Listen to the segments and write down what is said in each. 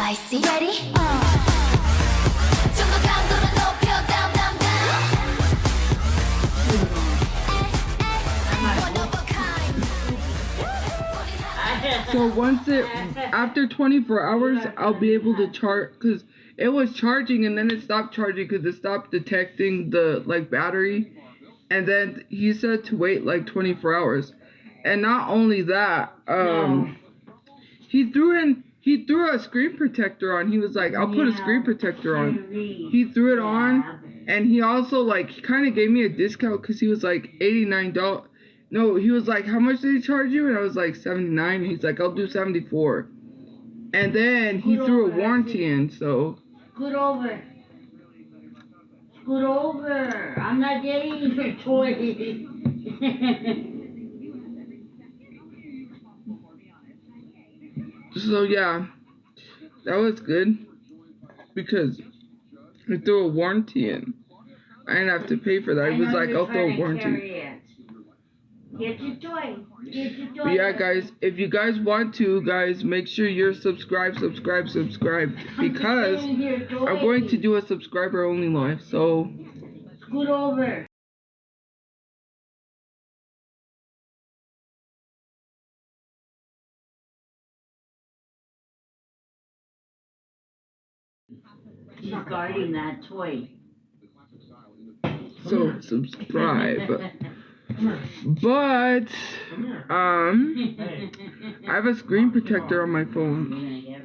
spicy. Ready? 좀더 강도를 높여 down down down. One of a kind. So once after 24 hours, I'll be able to charge, because it was charging and then it stopped charging because it stopped detecting the battery. And then he said to wait like 24 hours. And not only that, he threw a screen protector on. He was like, I'll put a screen protector on. He threw it on, and he also kind of gave me a discount because he was like $89. No, he was like, how much did he charge you? And I was like 79. And he's like, I'll do 74. And then he threw a warranty in, so. Scoot over. Scoot over. I'm not getting your toy. So yeah, that was good because he threw a warranty in. I didn't have to pay for that. He was like, I'll throw a warranty. Get your toy. Get your toy. But yeah, guys, if you guys want to, guys, make sure you're subscribed because I'm going to do a subscriber only live. So Scoot over. She's guarding that toy. So subscribe. But I have a screen protector on my phone.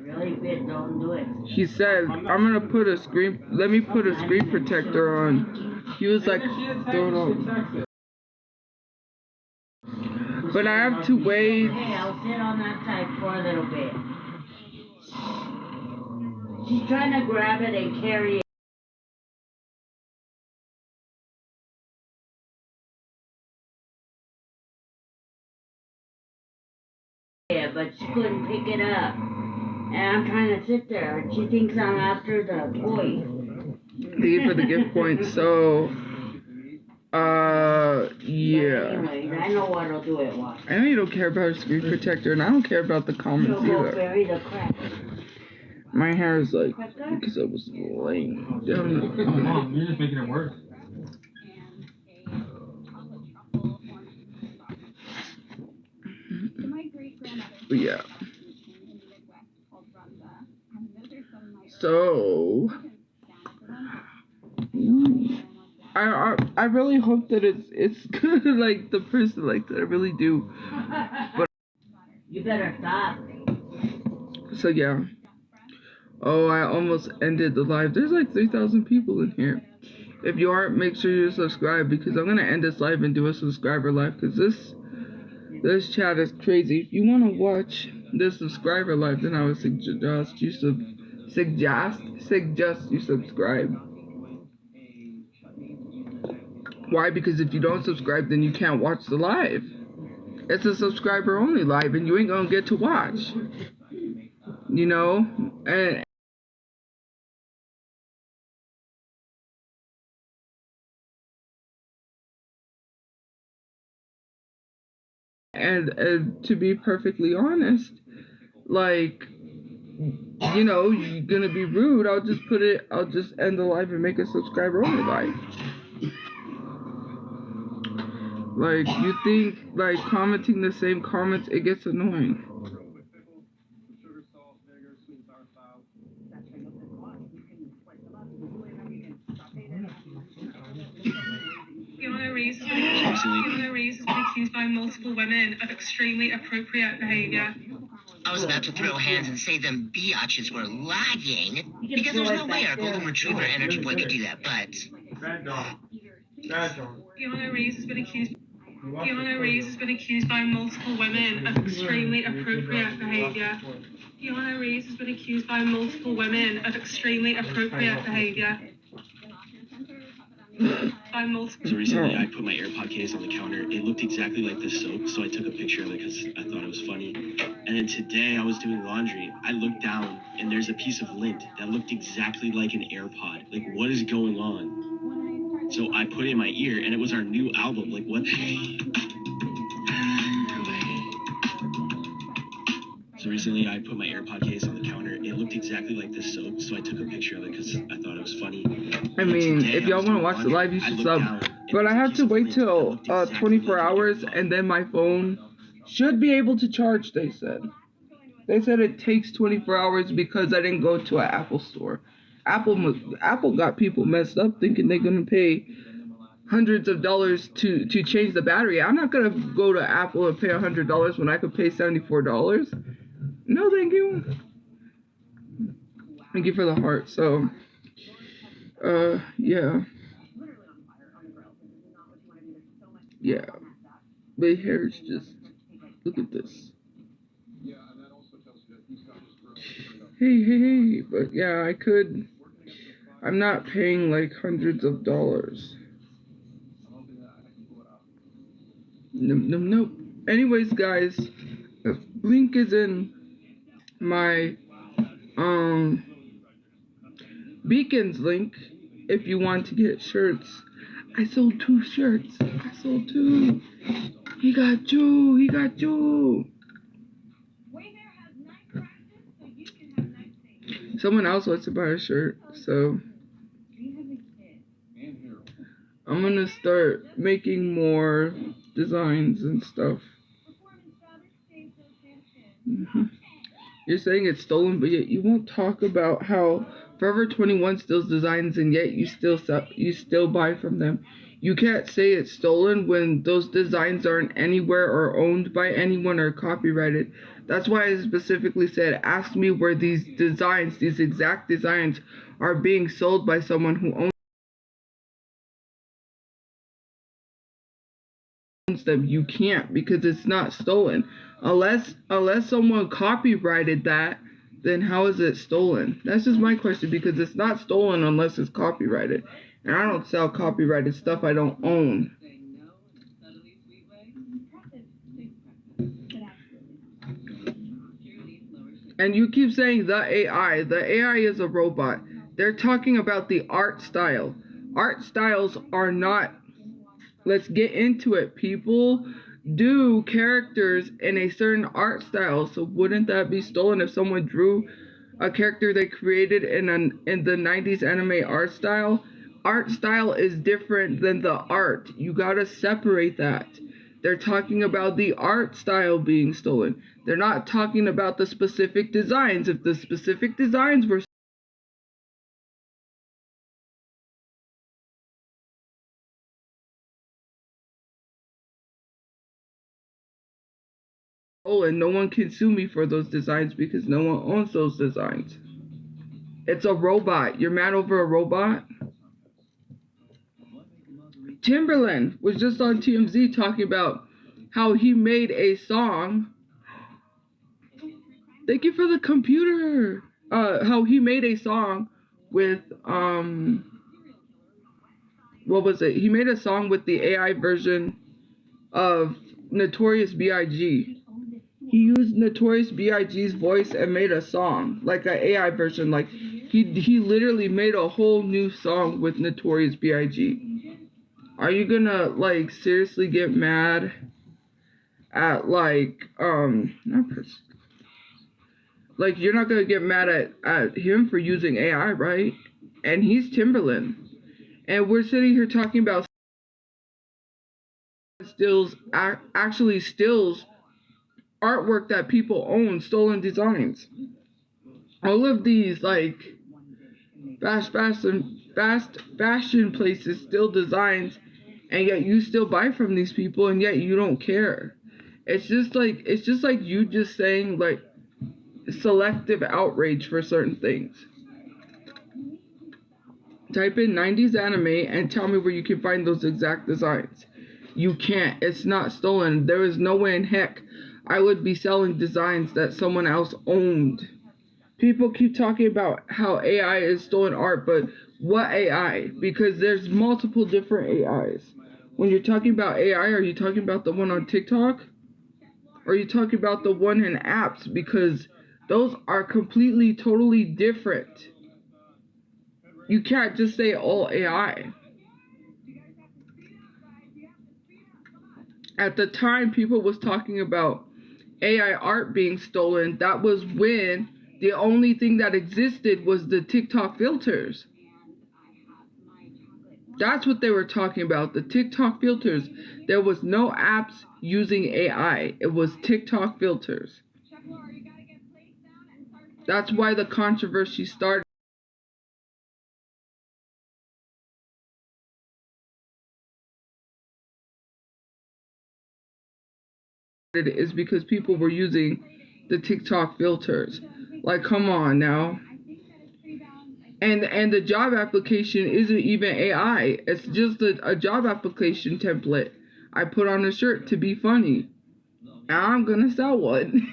Really big, don't do it. He said, let me put a screen protector on. He was like, throw it on. But I have to wait. Okay, I'll sit on that side for a little bit. She's trying to grab it and carry it. Yeah, but she couldn't pick it up. And I'm trying to sit there, and she thinks I'm after the toy. Leave for the gift point, so yeah. Anyways, I know what'll do it. Watch. I know you don't care about a screen protector, and I don't care about the comments She'll go either. bury the crack. My hair is like, because I was laying down. Mom, you're just making it worse. But yeah. So I really hope that it's good, like the person likes it. I really do. But You better stop. so yeah. Oh, I almost ended the live. There's like 3,000 people in here. If you aren't, make sure you subscribe because I'm gonna end this live and do a subscriber live because this chat is crazy. If you wanna watch this subscriber live, then I would suggest you subscribe. Why? Because if you don't subscribe, then you can't watch the live. It's a subscriber only live, and you ain't gonna get to watch. You know, and to be perfectly honest, like, you know, you're gonna be rude. I'll just end the live and make a subscriber only live. Like, you think, like, commenting the same comments, it gets annoying. Fiona Reeves has been accused by multiple women of extremely appropriate behaviour. I was about to throw hands and say them biatches were lagging, because there's no way our golden retriever energy boy could do that, but... Fiona Reeves has been accused by multiple women of extremely appropriate behaviour. Fiona Reeves has been accused by multiple women of extremely appropriate behaviour. So recently I put my AirPod case on the counter. It looked exactly like this soap, so I took a picture of it because I thought it was funny. And then today I was doing laundry. I looked down and there's a piece of lint that looked exactly like an AirPod. Like, what is going on? So I put it in my ear and it was our new album. Like, what the So recently I put my AirPod case on the counter. It looked exactly like this soap, so I took a picture of it because I thought it was funny. I mean, if y'all want to watch the live, you should sub. But I have to wait till 24 hours, and then my phone should be able to charge, they said. They said it takes 24 hours because I didn't go to an Apple store. Apple got people messed up thinking they're going to pay hundreds of dollars to change the battery. I'm not going to go to Apple and pay $100 when I could pay $74. No, thank you. Thank you for the heart. So, yeah. Yeah. My hair's just, look at this. Hey, but yeah, I'm not paying like hundreds of dollars. Nope. Anyways, guys, link is in my, Beacons link if you want to get shirts. I sold 2 shirts. I sold 2. He got 2. Someone else wants to buy a shirt, so I'm gonna start making more designs and stuff. You're saying it's stolen, but yet you won't talk about how Forever 21 steals designs and yet you still buy from them. You can't say it's stolen when those designs aren't anywhere or owned by anyone or copyrighted. That's why I specifically said, ask me where these exact designs, are being sold by someone who owns them. You can't, because it's not stolen. Unless someone copyrighted that, then how is it stolen? That's just my question, because it's not stolen unless it's copyrighted. And I don't sell copyrighted stuff I don't own. And you keep saying the AI. The AI is a robot. They're talking about the art style. Art styles are not... Let's get into it. People do characters in a certain art style. So wouldn't that be stolen if someone drew a character they created in the 90s anime art style? Art style is different than the art. You gotta separate that. They're talking about the art style being stolen. They're not talking about the specific designs. If the specific designs were stolen, no one can sue me for those designs because no one owns those designs. It's a robot. You're mad over a robot? Timberland was just on TMZ talking about how he made a song. Thank you for the computer. How he made a song with what was it? He made a song with the AI version of Notorious B.I.G. He used Notorious B.I.G.'s voice and made a song, like an AI version. Like he literally made a whole new song with Notorious B.I.G. Are you gonna like seriously get mad at like like you're not gonna get mad at him for using AI, right? And he's Timberland, and we're sitting here talking about actually steals artwork that people own, stolen designs. All of these like fast fashion places steal designs, and yet you still buy from these people, and yet you don't care. It's just like you just saying like selective outrage for certain things. Type in 90s anime and tell me where you can find those exact designs. You can't. It's not stolen. There is no way in heck I would be selling designs that someone else owned. People keep talking about how AI is stolen art, but what AI? Because there's multiple different AIs. When you're talking about AI, are you talking about the one on TikTok? Or are you talking about the one in apps? Because those are completely, totally different. You can't just say all AI. At the time, people was talking about AI art being stolen, that was when the only thing that existed was the TikTok filters. That's what they were talking about, the TikTok filters. There was no apps using AI. It was TikTok filters. That's why the controversy started. Is because people were using the TikTok filters. Like, come on now. And the job application isn't even AI. It's just a job application template I put on a shirt to be funny. And I'm gonna sell one.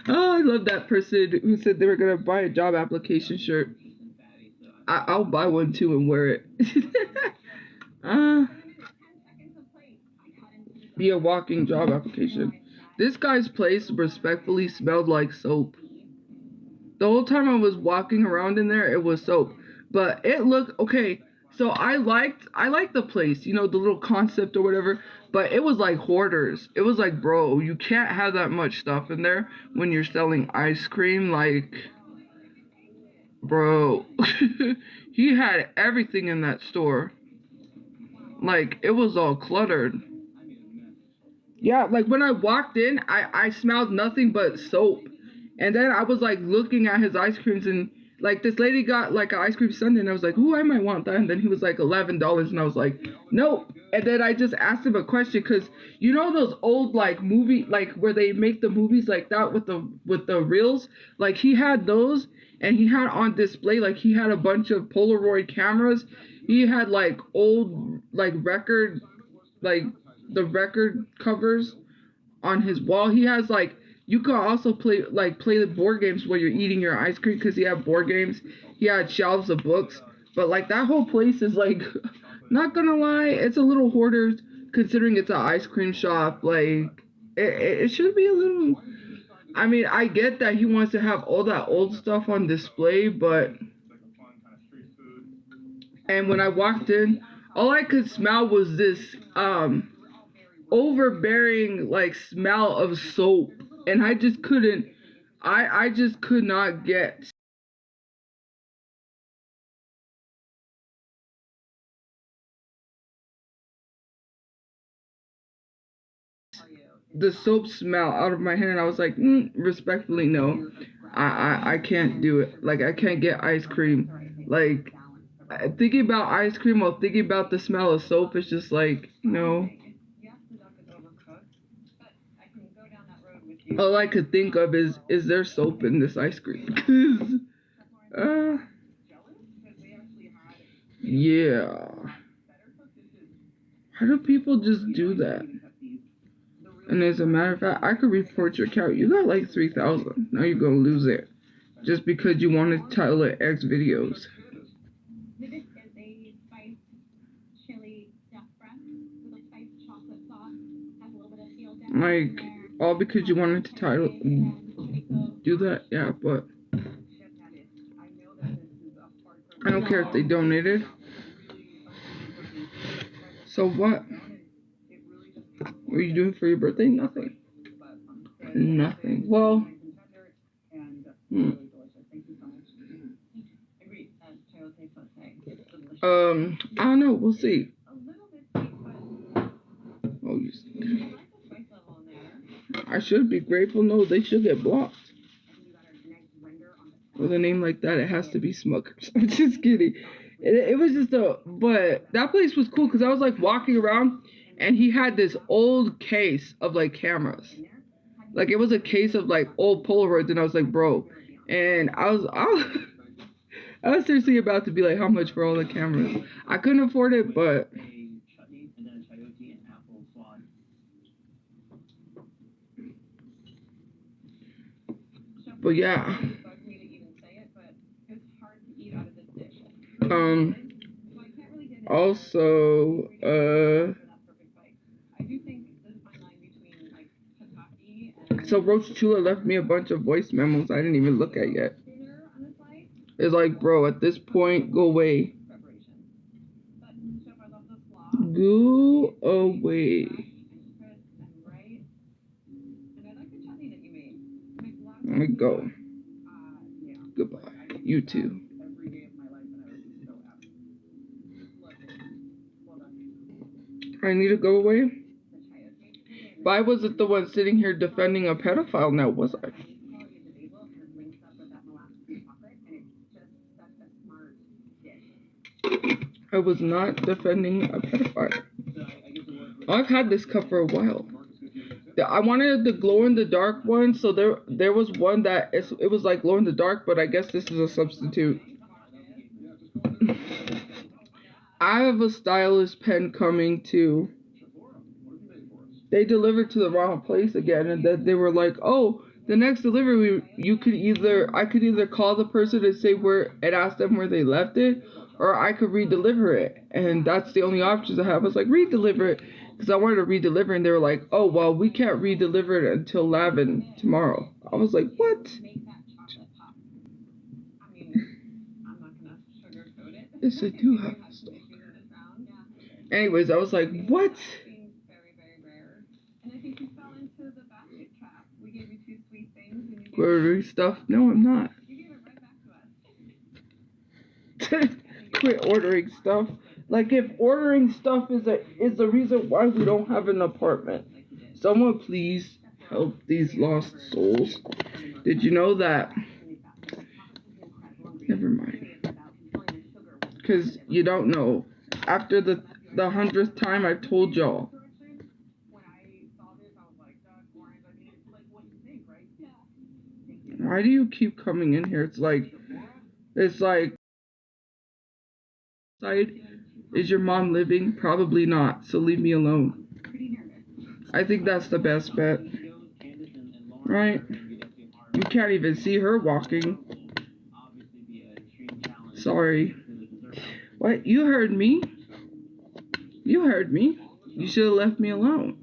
Oh, I love that person who said they were gonna buy a job application shirt. I'll buy one too and wear it. Be a walking job application. This guy's place respectfully smelled like soap. The whole time I was walking around in there, it was soap. But it looked okay. So I liked the place, you know, the little concept or whatever. But it was like hoarders. It was like, bro, you can't have that much stuff in there when you're selling ice cream. Like, bro, he had everything in that store. Like, it was all cluttered. Yeah, like when I walked in, I smelled nothing but soap. And then I was like looking at his ice creams, and like this lady got like an ice cream sundae, and I was like, ooh, I might want that. And then he was like $11, and I was like, nope. And then I just asked him a question, because you know those old like movie, like where they make the movies like that with the reels? Like he had those, and he had on display, like he had a bunch of Polaroid cameras. He had like old like record, like the record covers on his wall. He has like, you could also play the board games while you're eating your ice cream, because he had board games. He had shelves of books. But like that whole place is like, not gonna lie, it's a little hoarders, considering it's an ice cream shop. Like it should be a little. I mean, I get that he wants to have all that old stuff on display, but. And when I walked in, all I could smell was this overbearing like smell of soap, and I just couldn't. I just could not get the soap smell out of my hand. I was like, respectfully, no, I can't do it. Like, I can't get ice cream. Like, thinking about ice cream or thinking about the smell of soap is just like, no. All I could think of is there soap in this ice cream? Yeah. How do people just do that? And as a matter of fact, I could report your account. You got like 3,000. Now you're gonna lose it just because you want to title it X videos. Like, all because you wanted to title do that? Yeah, but I don't care if they donated. So what? What are you doing for your birthday? Nothing. Nothing. Well, I don't know. We'll see. Oh, I should be grateful. No, they should get blocked. With a name like that, it has to be Smuckers. I'm just kidding. It was just but that place was cool because I was like walking around, and he had this old case of like cameras. Like it was a case of like old Polaroids, and I was like, bro. And I was seriously about to be like, how much for all the cameras? I couldn't afford it, but. But yeah. Also, so Roach Chula left me a bunch of voice memos I didn't even look at yet. It's like, bro, at this point, go away. Go away. Let me go. Goodbye. You too. I need to go away. But I wasn't the one sitting here defending a pedophile now, was I? I was not defending a pedophile. I've had this cup for a while. I wanted the glow-in-the-dark one, so there was one that it was like glow-in-the-dark, but I guess this is a substitute. I have a stylus pen coming too. They delivered to the wrong place again, and then they were like, "Oh, the next delivery, I could either call the person and say where and ask them where they left it, or I could redeliver it, and that's the only options I have." I was like, redeliver it, because I wanted to redeliver, and they were like, "Oh, well, we can't redeliver it until 11 tomorrow." I was like, "What?" Yes, I do have a stalker. Anyways, I was like, "What?" Ordering stuff? No, I'm not. Quit ordering stuff. Like, if ordering stuff is the reason why we don't have an apartment. Someone please help these lost souls. Did you know that? Never mind. Because you don't know. After the 100th time I told y'all. Why do you keep coming in here? It's like, is your mom living? Probably not, so leave me alone. I think that's the best bet. Right? You can't even see her walking. Sorry. What? You heard me? You heard me. You should have left me alone.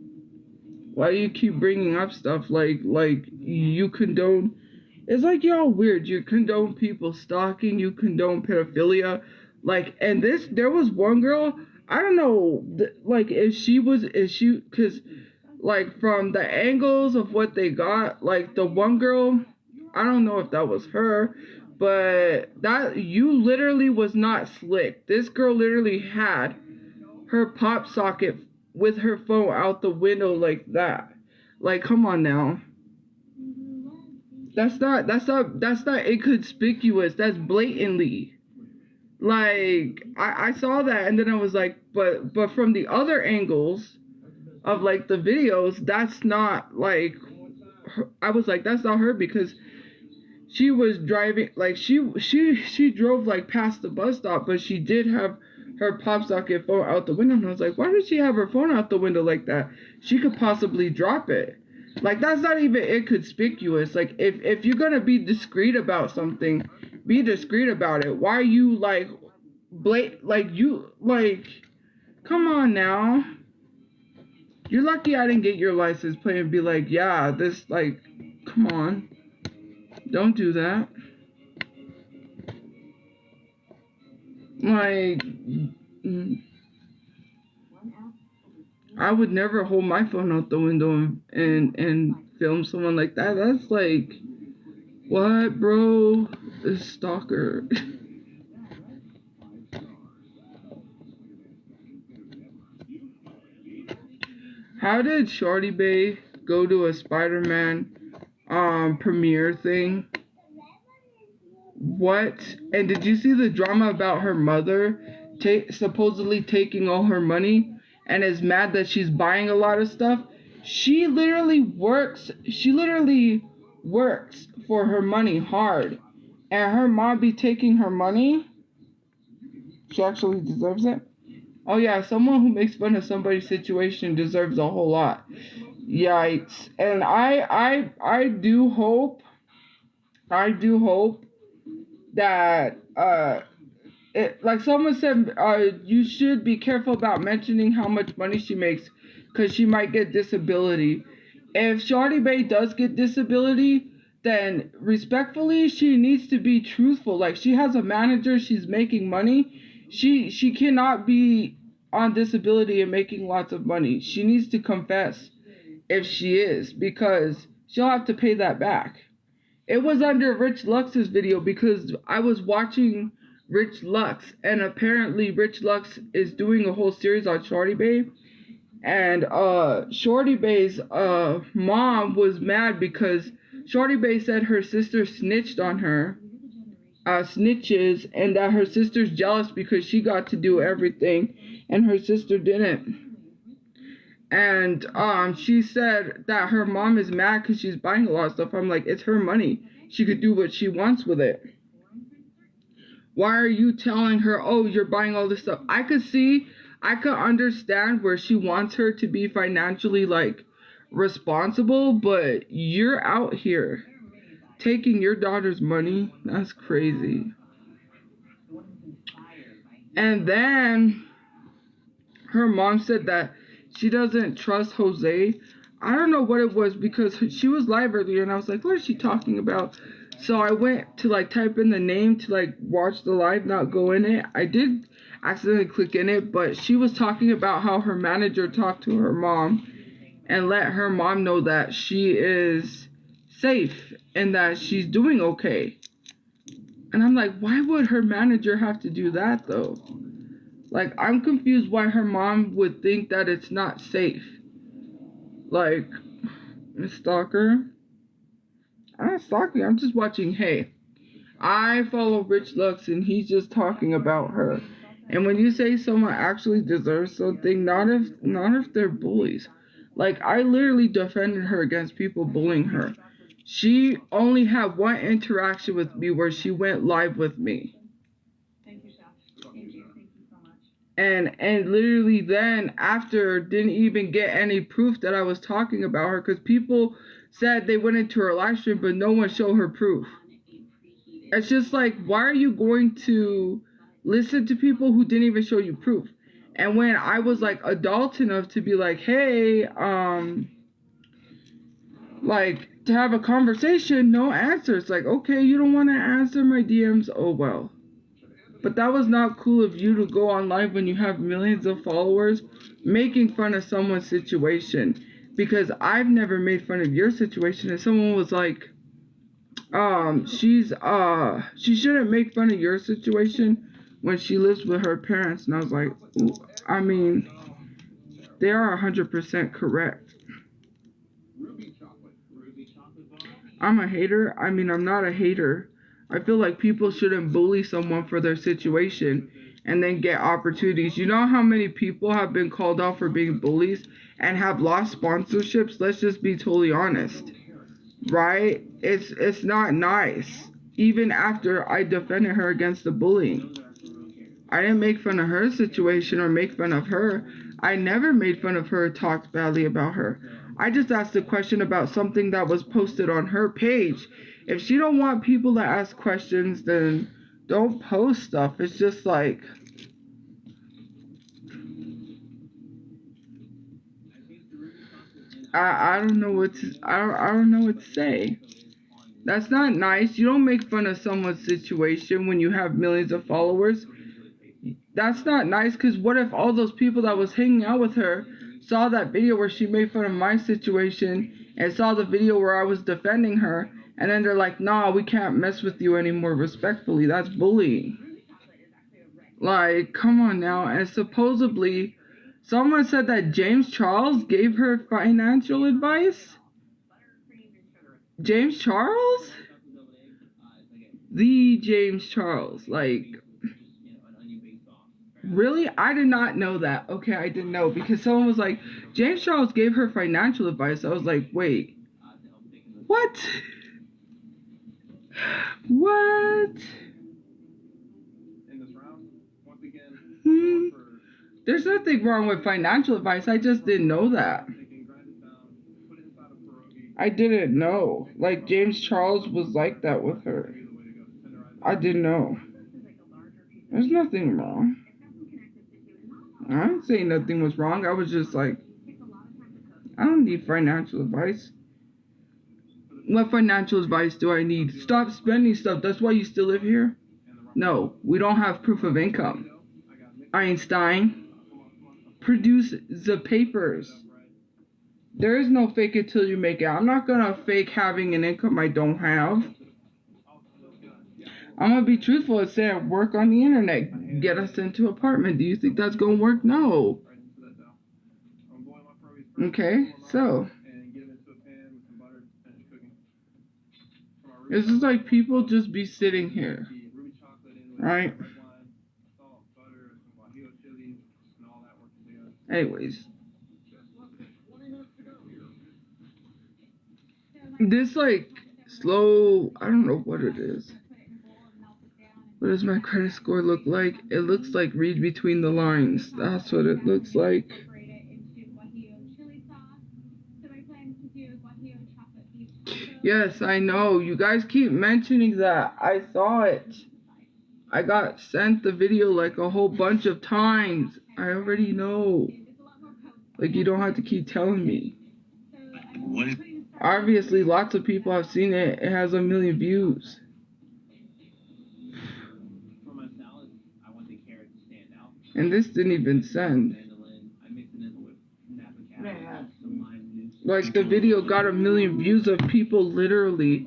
Why do you keep bringing up stuff like you condone? It's like y'all weird. You condone people stalking. You condone pedophilia. Like, and there was one girl, I don't know, like, because, like, from the angles of what they got, like, the one girl, I don't know if that was her, but you literally was not slick. This girl literally had her pop socket with her phone out the window like that. Like, come on now. That's not inconspicuous. That's blatantly. Like, I saw that, and then I was like, but from the other angles of, like, the videos, that's not, like, her. I was like, that's not her, because she was driving, like, she drove, like, past the bus stop, but she did have her pop socket phone out the window, and I was like, why did she have her phone out the window like that? She could possibly drop it. Like, that's not even inconspicuous. Like, if you're gonna be discreet about something, be discreet about it. Why are you, like, come on now. You're lucky I didn't get your license plate and be like, yeah, this, like, come on. Don't do that. Like, I would never hold my phone out the window and film someone like that. That's like, what, bro? A stalker. How did Shorty Bay go to a Spider-Man premiere thing? What? And did you see the drama about her mother supposedly taking all her money and is mad that she's buying a lot of stuff? She literally works for her money hard. And her mom be taking her money? She actually deserves it? Oh yeah, someone who makes fun of somebody's situation deserves a whole lot. Yikes. And I do hope that like someone said, you should be careful about mentioning how much money she makes, because she might get disability. If Shawty Bay does get disability, then respectfully, she needs to be truthful. Like, she has a manager, she's making money. She cannot be on disability and making lots of money. She needs to confess if she is, because she'll have to pay that back. It was under Rich Lux's video because I was watching Rich Lux, and apparently Rich Lux is doing a whole series on Shorty Bae. And Shorty Bae's mom was mad because Shorty Bae said her sister snitched on her, snitches, and that her sister's jealous because she got to do everything and her sister didn't. And she said that her mom is mad because she's buying a lot of stuff. I'm like, it's her money. She could do what she wants with it. Why are you telling her, oh, you're buying all this stuff? I could understand where she wants her to be financially, like, responsible, but you're out here taking your daughter's money. That's crazy. And then her mom said that she doesn't trust Jose. I don't know what it was because she was live earlier and I was like, what is she talking about? So I went to like type in the name to like watch the live, not go in it. I did accidentally click in it, but she was talking about how her manager talked to her mom and let her mom know that she is safe and that she's doing okay. And I'm like, why would her manager have to do that though? Like, I'm confused why her mom would think that it's not safe. Like, Miss Stalker. I'm not stalking, I'm just watching. Hey, I follow Rich Lux and he's just talking about her. And when you say someone actually deserves something, not if they're bullies. Like, I literally defended her against people bullying her. She only had one interaction with me where she went live with me. And literally then after didn't even get any proof that I was talking about her because people said they went into her live stream but no one showed her proof. It's just like, why are you going to listen to people who didn't even show you proof? And when I was like adult enough to be like, hey, like to have a conversation, no answers. Like, okay, you don't want to answer my DMs, oh well. But that was not cool of you to go on live when you have millions of followers making fun of someone's situation. Because I've never made fun of your situation. And someone was like, she shouldn't make fun of your situation when she lives with her parents. And I was like, ooh, I mean, they are 100% correct. I'm a hater. I mean, I'm not a hater. I feel like people shouldn't bully someone for their situation and then get opportunities. You know how many people have been called out for being bullies and have lost sponsorships? Let's just be totally honest. Right? It's not nice. Even after I defended her against the bullying. I didn't make fun of her situation or make fun of her. I never made fun of her or talked badly about her. I just asked a question about something that was posted on her page. If she don't want people to ask questions, then don't post stuff. It's just like, I don't know what to I don't know what to say. That's not nice. You don't make fun of someone's situation when you have millions of followers. That's not nice, because what if all those people that was hanging out with her saw that video where she made fun of my situation and saw the video where I was defending her, and then they're like, nah, we can't mess with you anymore respectfully. That's bullying. Like, come on now. And supposedly, someone said that James Charles gave her financial advice? James Charles? The James Charles. Like, really? I did not know that. Okay, I didn't know. Because someone was like, James Charles gave her financial advice. I was like, wait. What? What? There's nothing wrong with financial advice. I just didn't know that. I didn't know. Like, James Charles was like that with her. I didn't know. There's nothing wrong. I didn't say nothing was wrong. I was just like, I don't need financial advice. What financial advice do I need? Stop spending stuff. That's why you still live here? No, we don't have proof of income. Einstein, produce the papers. There is no fake it till you make it. I'm not gonna fake having an income I don't have. I'm gonna be truthful and say I work on the internet. Get us into an apartment. Do you think that's gonna work? No. Okay, so it's just like people just be sitting here, right? Anyways, this like slow, I don't know what it is. What does my credit score look like? It looks like read between the lines. That's what it looks like. Yes, I know. You guys keep mentioning that. I saw it. I got sent the video like a whole bunch of times. I already know. Like, you don't have to keep telling me. Obviously, lots of people have seen it. It has 1 million views. And this didn't even send. Like, the video got 1 million views of people literally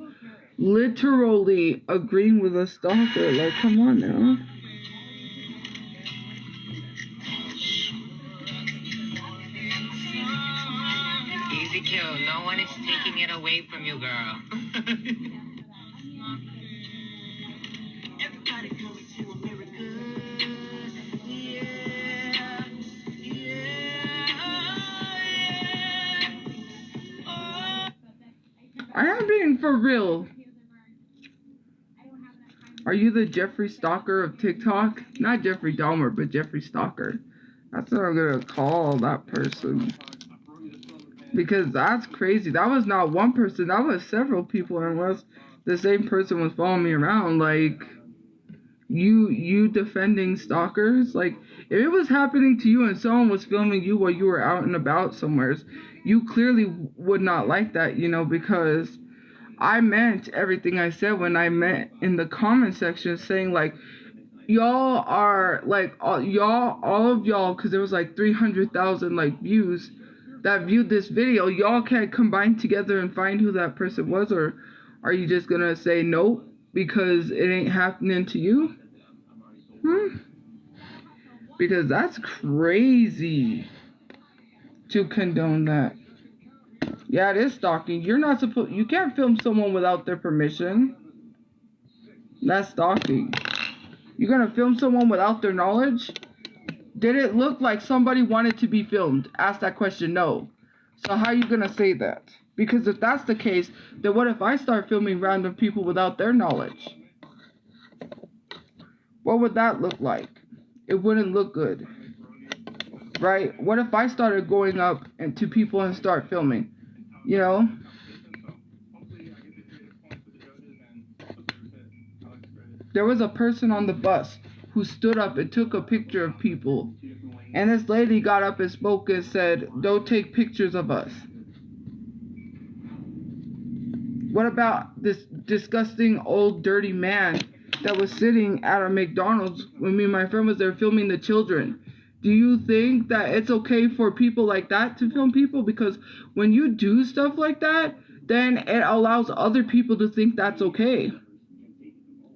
agreeing with a stalker. Like, come on now. Easy kill. No one is taking it away from you, girl. Everybody coming to America. Yeah. I am being for real. Are you the Jeffree Stalker of TikTok? Not Jeffrey Dahmer, but Jeffree Stalker. That's what I'm gonna call that person. Because that's crazy. That was not one person. That was several people. Unless the same person was following me around. Like, you defending stalkers? Like, if it was happening to you and someone was filming you while you were out and about somewhere, you clearly would not like that, you know, because I meant everything I said when I meant in the comment section saying, like, y'all are, like, all of y'all, because there was, like, 300,000, like, views that viewed this video, y'all can't combine together and find who that person was, or are you just gonna say nope because it ain't happening to you? Because that's crazy to condone that. Yeah, it is stalking. You can't film someone without their permission. That's stalking. You're gonna film someone without their knowledge? Did it look like somebody wanted to be filmed? Ask that question, no. So how are you gonna say that? Because if that's the case, then what if I start filming random people without their knowledge? What would that look like? It wouldn't look good. Right? What if I started going up and to people and start filming? You know? There was a person on the bus who stood up and took a picture of people. And this lady got up and spoke and said, "Don't take pictures of us." What about this disgusting old dirty man that was sitting at a McDonald's when me and my friend was there filming the children? Do you think that it's okay for people like that to film people? Because when you do stuff like that, then it allows other people to think that's okay.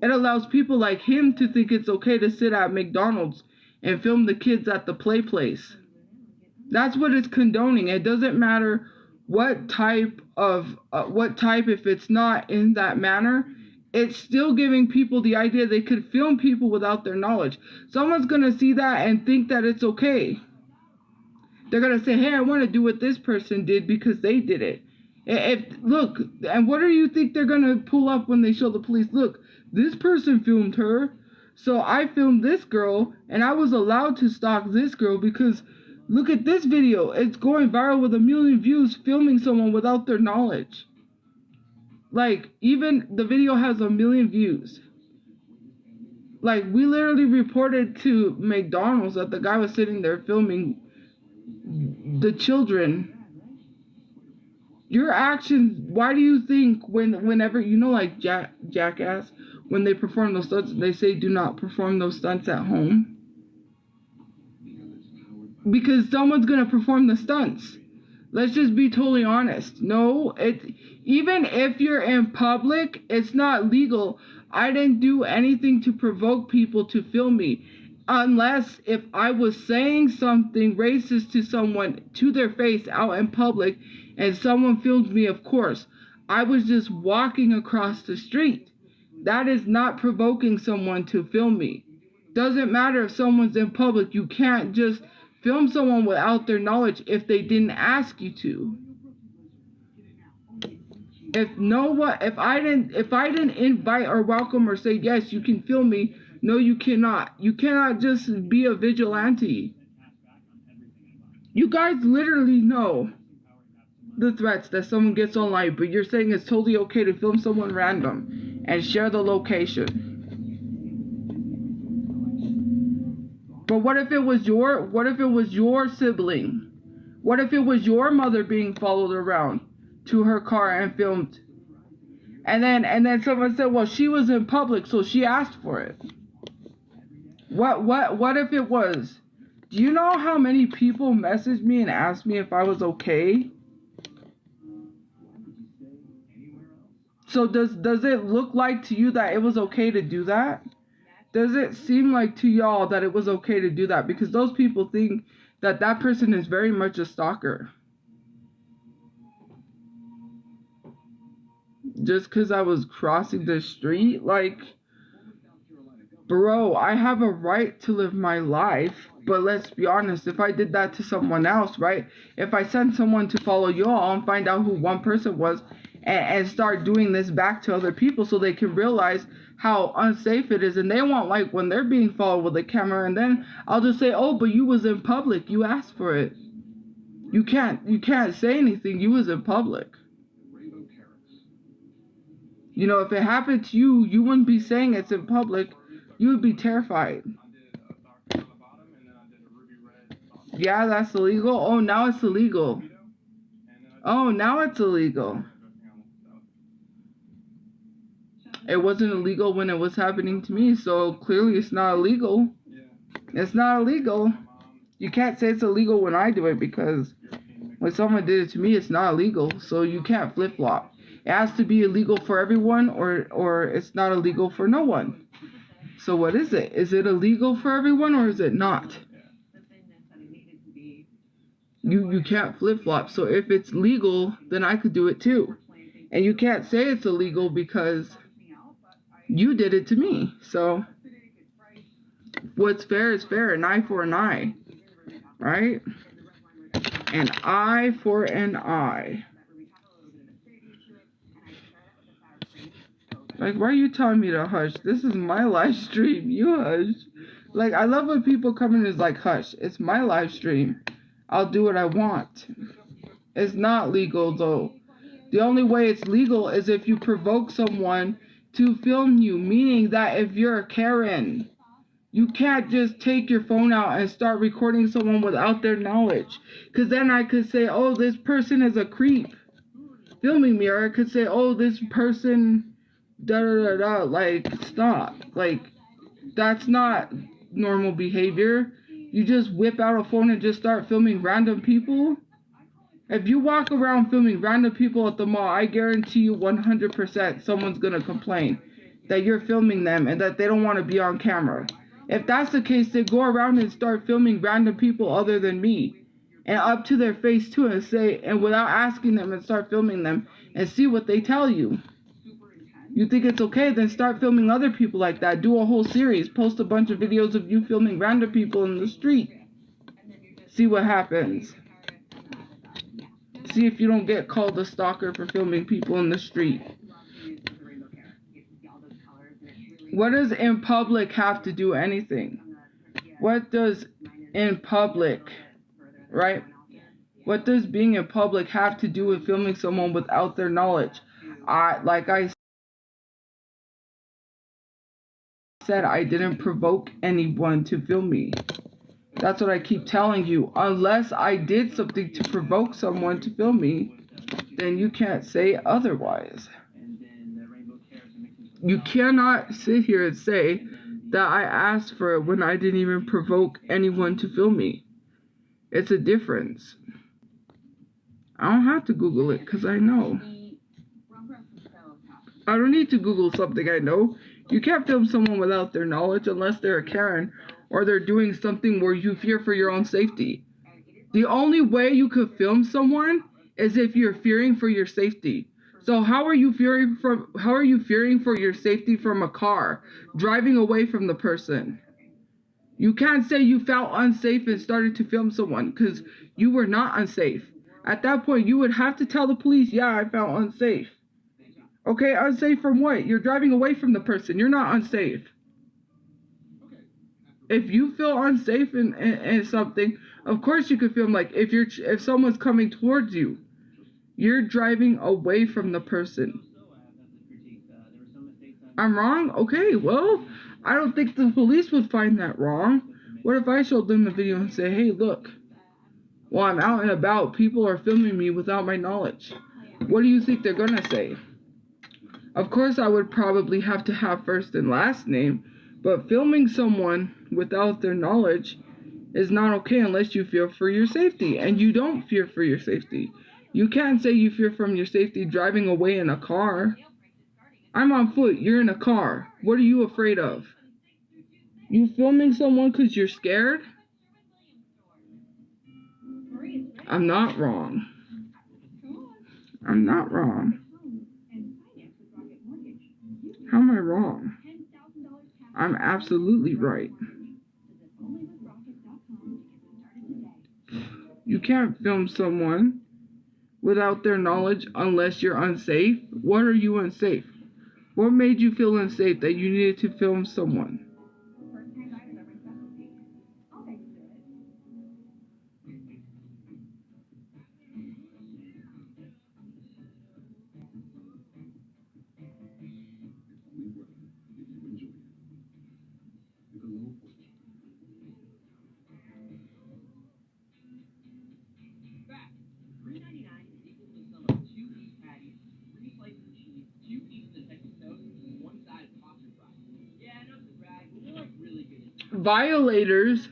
It allows people like him to think it's okay to sit at McDonald's and film the kids at the play place. That's what it's condoning. It doesn't matter what type, if it's not in that manner, it's still giving people the idea they could film people without their knowledge. Someone's going to see that and think that it's okay. They're going to say, hey, I want to do what this person did because they did it. Look, and what do you think they're going to pull up when they show the police? Look, this person filmed her, so I filmed this girl, and I was allowed to stalk this girl because look at this video. It's going viral with 1 million views filming someone without their knowledge. Like, even the video has 1 million views. Like, we literally reported to McDonald's that the guy was sitting there filming the children. Your actions, why do you think whenever, you know, like Jackass, when they perform those stunts, they say do not perform those stunts at home? Because someone's going to perform the stunts. Let's just be totally honest. No, even if you're in public, it's not legal. I didn't do anything to provoke people to film me. Unless if I was saying something racist to someone to their face out in public and someone filmed me, of course. I was just walking across the street. That is not provoking someone to film me. Doesn't matter if someone's in public. You can't just film someone without their knowledge if they didn't ask you to. If I didn't invite or welcome or say yes, you can film me. No, you cannot. You cannot just be a vigilante. You guys literally know the threats that someone gets online, but you're saying it's totally okay to film someone random and share the location. But what if it was your sibling? What if it was your mother being followed around to her car and filmed? And then someone said, well, she was in public, so she asked for it. What if it was? Do you know how many people messaged me and asked me if I was okay? So does it look like to you that it was okay to do that? Does it seem like to y'all that it was okay to do that? Because those people think that that person is very much a stalker. Just because I was crossing the street? Like, bro, I have a right to live my life. But let's be honest, if I did that to someone else, right? If I send someone to follow y'all and find out who one person was and start doing this back to other people so they can realize how unsafe it is, and they won't like when they're being followed with a camera, and then I'll just say, oh, but you was in public, you asked for it. You can't say anything, you was in public. You know, if it happened to you, you wouldn't be saying it's in public, you would be terrified. Yeah, that's illegal. Oh, now it's illegal. Oh, now it's illegal. It wasn't illegal when it was happening to me, so clearly it's not illegal. It's not illegal. You can't say it's illegal when I do it, because when someone did it to me, it's not illegal. So you can't flip-flop. It has to be illegal for everyone, or it's not illegal for no one. So what is it? Is it illegal for everyone, or is it not? You can't flip-flop. So if it's legal, then I could do it too. And you can't say it's illegal because you did it to me. So what's fair is fair. An eye for an eye. Right? An eye for an eye. Like, why are you telling me to hush? This is my live stream. You hush. Like, I love when people come in and is like, hush. It's my live stream. I'll do what I want. It's not legal, though. The only way it's legal is if you provoke someone to film you, meaning that if you're a Karen, you can't just take your phone out and start recording someone without their knowledge. Because then I could say, oh, this person is a creep filming me. Or I could say, oh, this person, da-da-da-da. Like, stop. Like, that's not normal behavior. You just whip out a phone and just start filming random people. If you walk around filming random people at the mall, I guarantee you 100% someone's going to complain that you're filming them and that they don't want to be on camera. If that's the case, then go around and start filming random people other than me. And up to their face too, and say, and without asking them, and start filming them and see what they tell you. You think it's okay, then start filming other people like that. Do a whole series. Post a bunch of videos of you filming random people in the street. See what happens. See if you don't get called a stalker for filming people in the street. What does in public have to do anything? What does in public, right? What does being in public have to do with filming someone without their knowledge? Like I said, I didn't provoke anyone to film me. That's what I keep telling you. Unless I did something to provoke someone to film me, then you can't say otherwise. You cannot sit here and say that I asked for it when I didn't even provoke anyone to film me. It's a difference. I don't have to Google it because I know. I don't need to Google something I know. You can't film someone without their knowledge unless they're a Karen or they're doing something where you fear for your own safety. The only way you could film someone is if you're fearing for your safety. So how are you fearing for your safety from a car driving away from the person? You can't say you felt unsafe and started to film someone because you were not unsafe. At that point, you would have to tell the police, yeah, I felt unsafe. Okay, unsafe from what? You're driving away from the person. You're not unsafe. If you feel unsafe in something, of course you could film. Like if someone's coming towards you, you're driving away from the person. I'm wrong? Okay, well, I don't think the police would find that wrong. What if I showed them the video and say, hey, look, while I'm out and about, people are filming me without my knowledge. What do you think they're gonna say? Of course, I would probably have to have first and last name, but filming someone without their knowledge is not okay unless you fear for your safety, and you don't fear for your safety. You can't say you fear from your safety driving away in a car. I'm on foot, you're in a car. What are you afraid of? You filming someone because you're scared? I'm not wrong. I'm not wrong. How am I wrong? I'm absolutely right. You can't film someone without their knowledge unless you're unsafe. What are you unsafe? What made you feel unsafe that you needed to film someone? Violators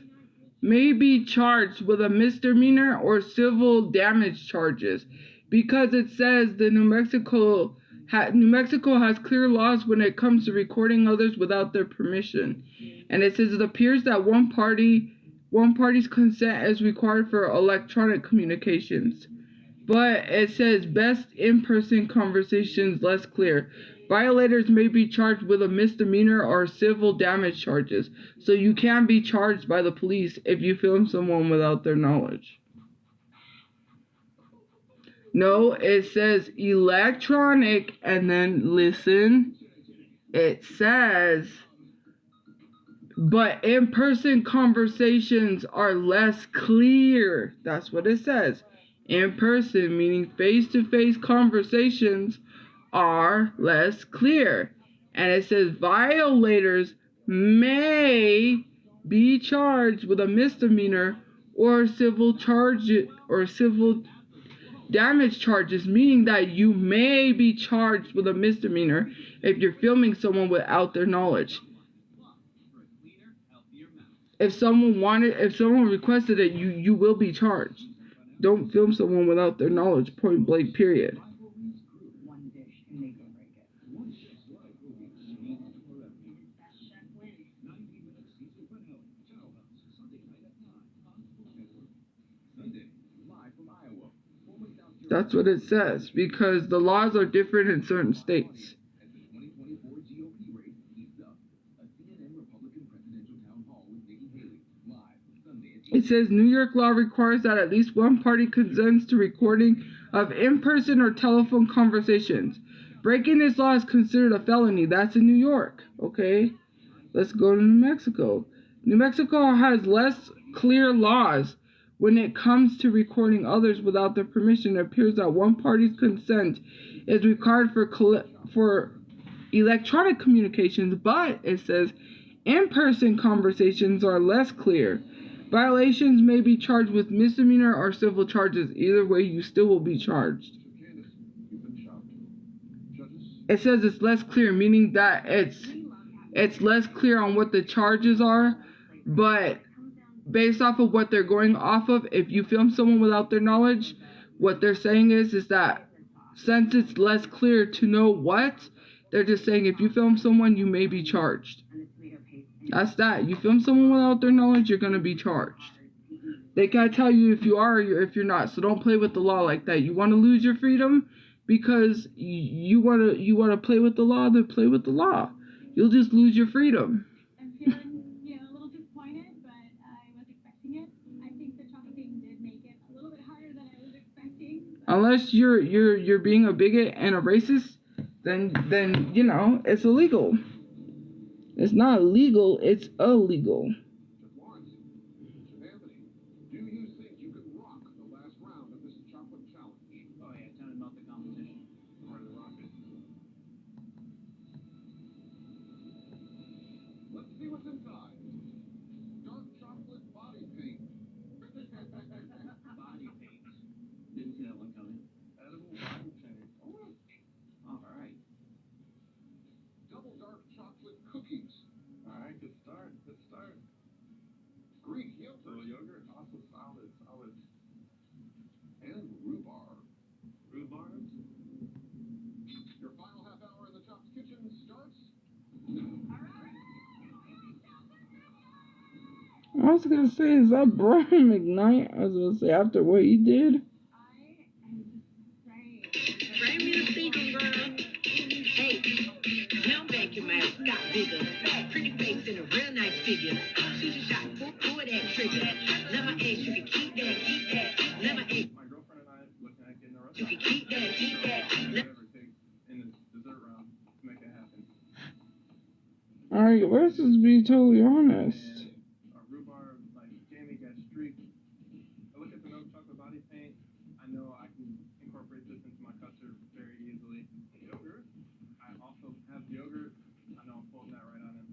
may be charged with a misdemeanor or civil damage charges because it says the New Mexico has clear laws when it comes to recording others without their permission. And it says it appears that one party's consent is required for electronic communications. But it says best in-person conversations less clear. Violators may be charged with a misdemeanor or civil damage charges. So you can be charged by the police if you film someone without their knowledge. No, it says electronic, and then listen, it says, but in-person conversations are less clear. That's what it says. In person, meaning face-to-face conversations are less clear. And it says violators may be charged with a misdemeanor or civil damage charges, meaning that you may be charged with a misdemeanor if you're filming someone without their knowledge. If someone requested it, you will be charged. Don't film someone without their knowledge, point blank, period. That's what it says, because the laws are different in certain states. It says New York law requires that at least one party consents to recording of in-person or telephone conversations. Breaking this law is considered a felony. That's in New York. Okay, let's go to New Mexico. New Mexico has less clear laws when it comes to recording others without their permission. It appears that one party's consent is required for electronic communications, but it says in-person conversations are less clear. Violations may be charged with misdemeanor or civil charges. Either way, you still will be charged. It says it's less clear, meaning that it's less clear on what the charges are, but based off of what they're going off of, if you film someone without their knowledge, What they're saying is that since it's less clear to know what, they're just saying if you film someone, you may be charged. That's that. You film someone without their knowledge, you're going to be charged. They can't tell you if you are or if you're not. So don't play with the law like that. You want to lose your freedom because you want to play with the law, then play with the law. You'll just lose your freedom. I'm feeling, a little disappointed, but I was expecting it. I think the chocolate thing did make it a little bit harder than I was expecting. Unless you're being a bigot and a racist, then it's illegal. It's not legal, it's illegal. Do you think you could rock the last round of this chocolate challenge? Oh yeah, tell me about the competition. Ready to rock it. Let's see what's inside. Dark chocolate body paint. Body paint. Didn't see that one coming. Edible body paint. Oh, all right. Double dark chocolate cookies. All right, good start. Good start. Greek yogurt, also solid. And rhubarb. Rhubarb? Your final half hour in the Chops kitchen starts. I was gonna say, is that Brian McKnight? I was gonna say, after what he did. Bring me the sequel, girl. Hey, now back your mouth, got bigger. Pretty face and a real nice figure. Shoot your shot, pull that trigger. Let my ass, you can keep that. Let my ass. My girlfriend and I looking at getting a restaurant. You can keep that. Whatever it takes in the dessert round to make it happen. Alright, let's just be totally honest. Rhubarb, like Jamie got streaked. I look at the milk chocolate body paint. I know I can incorporate this into my custard very easily. Yogurt. I also have yogurt. I know I'm folding that right on him.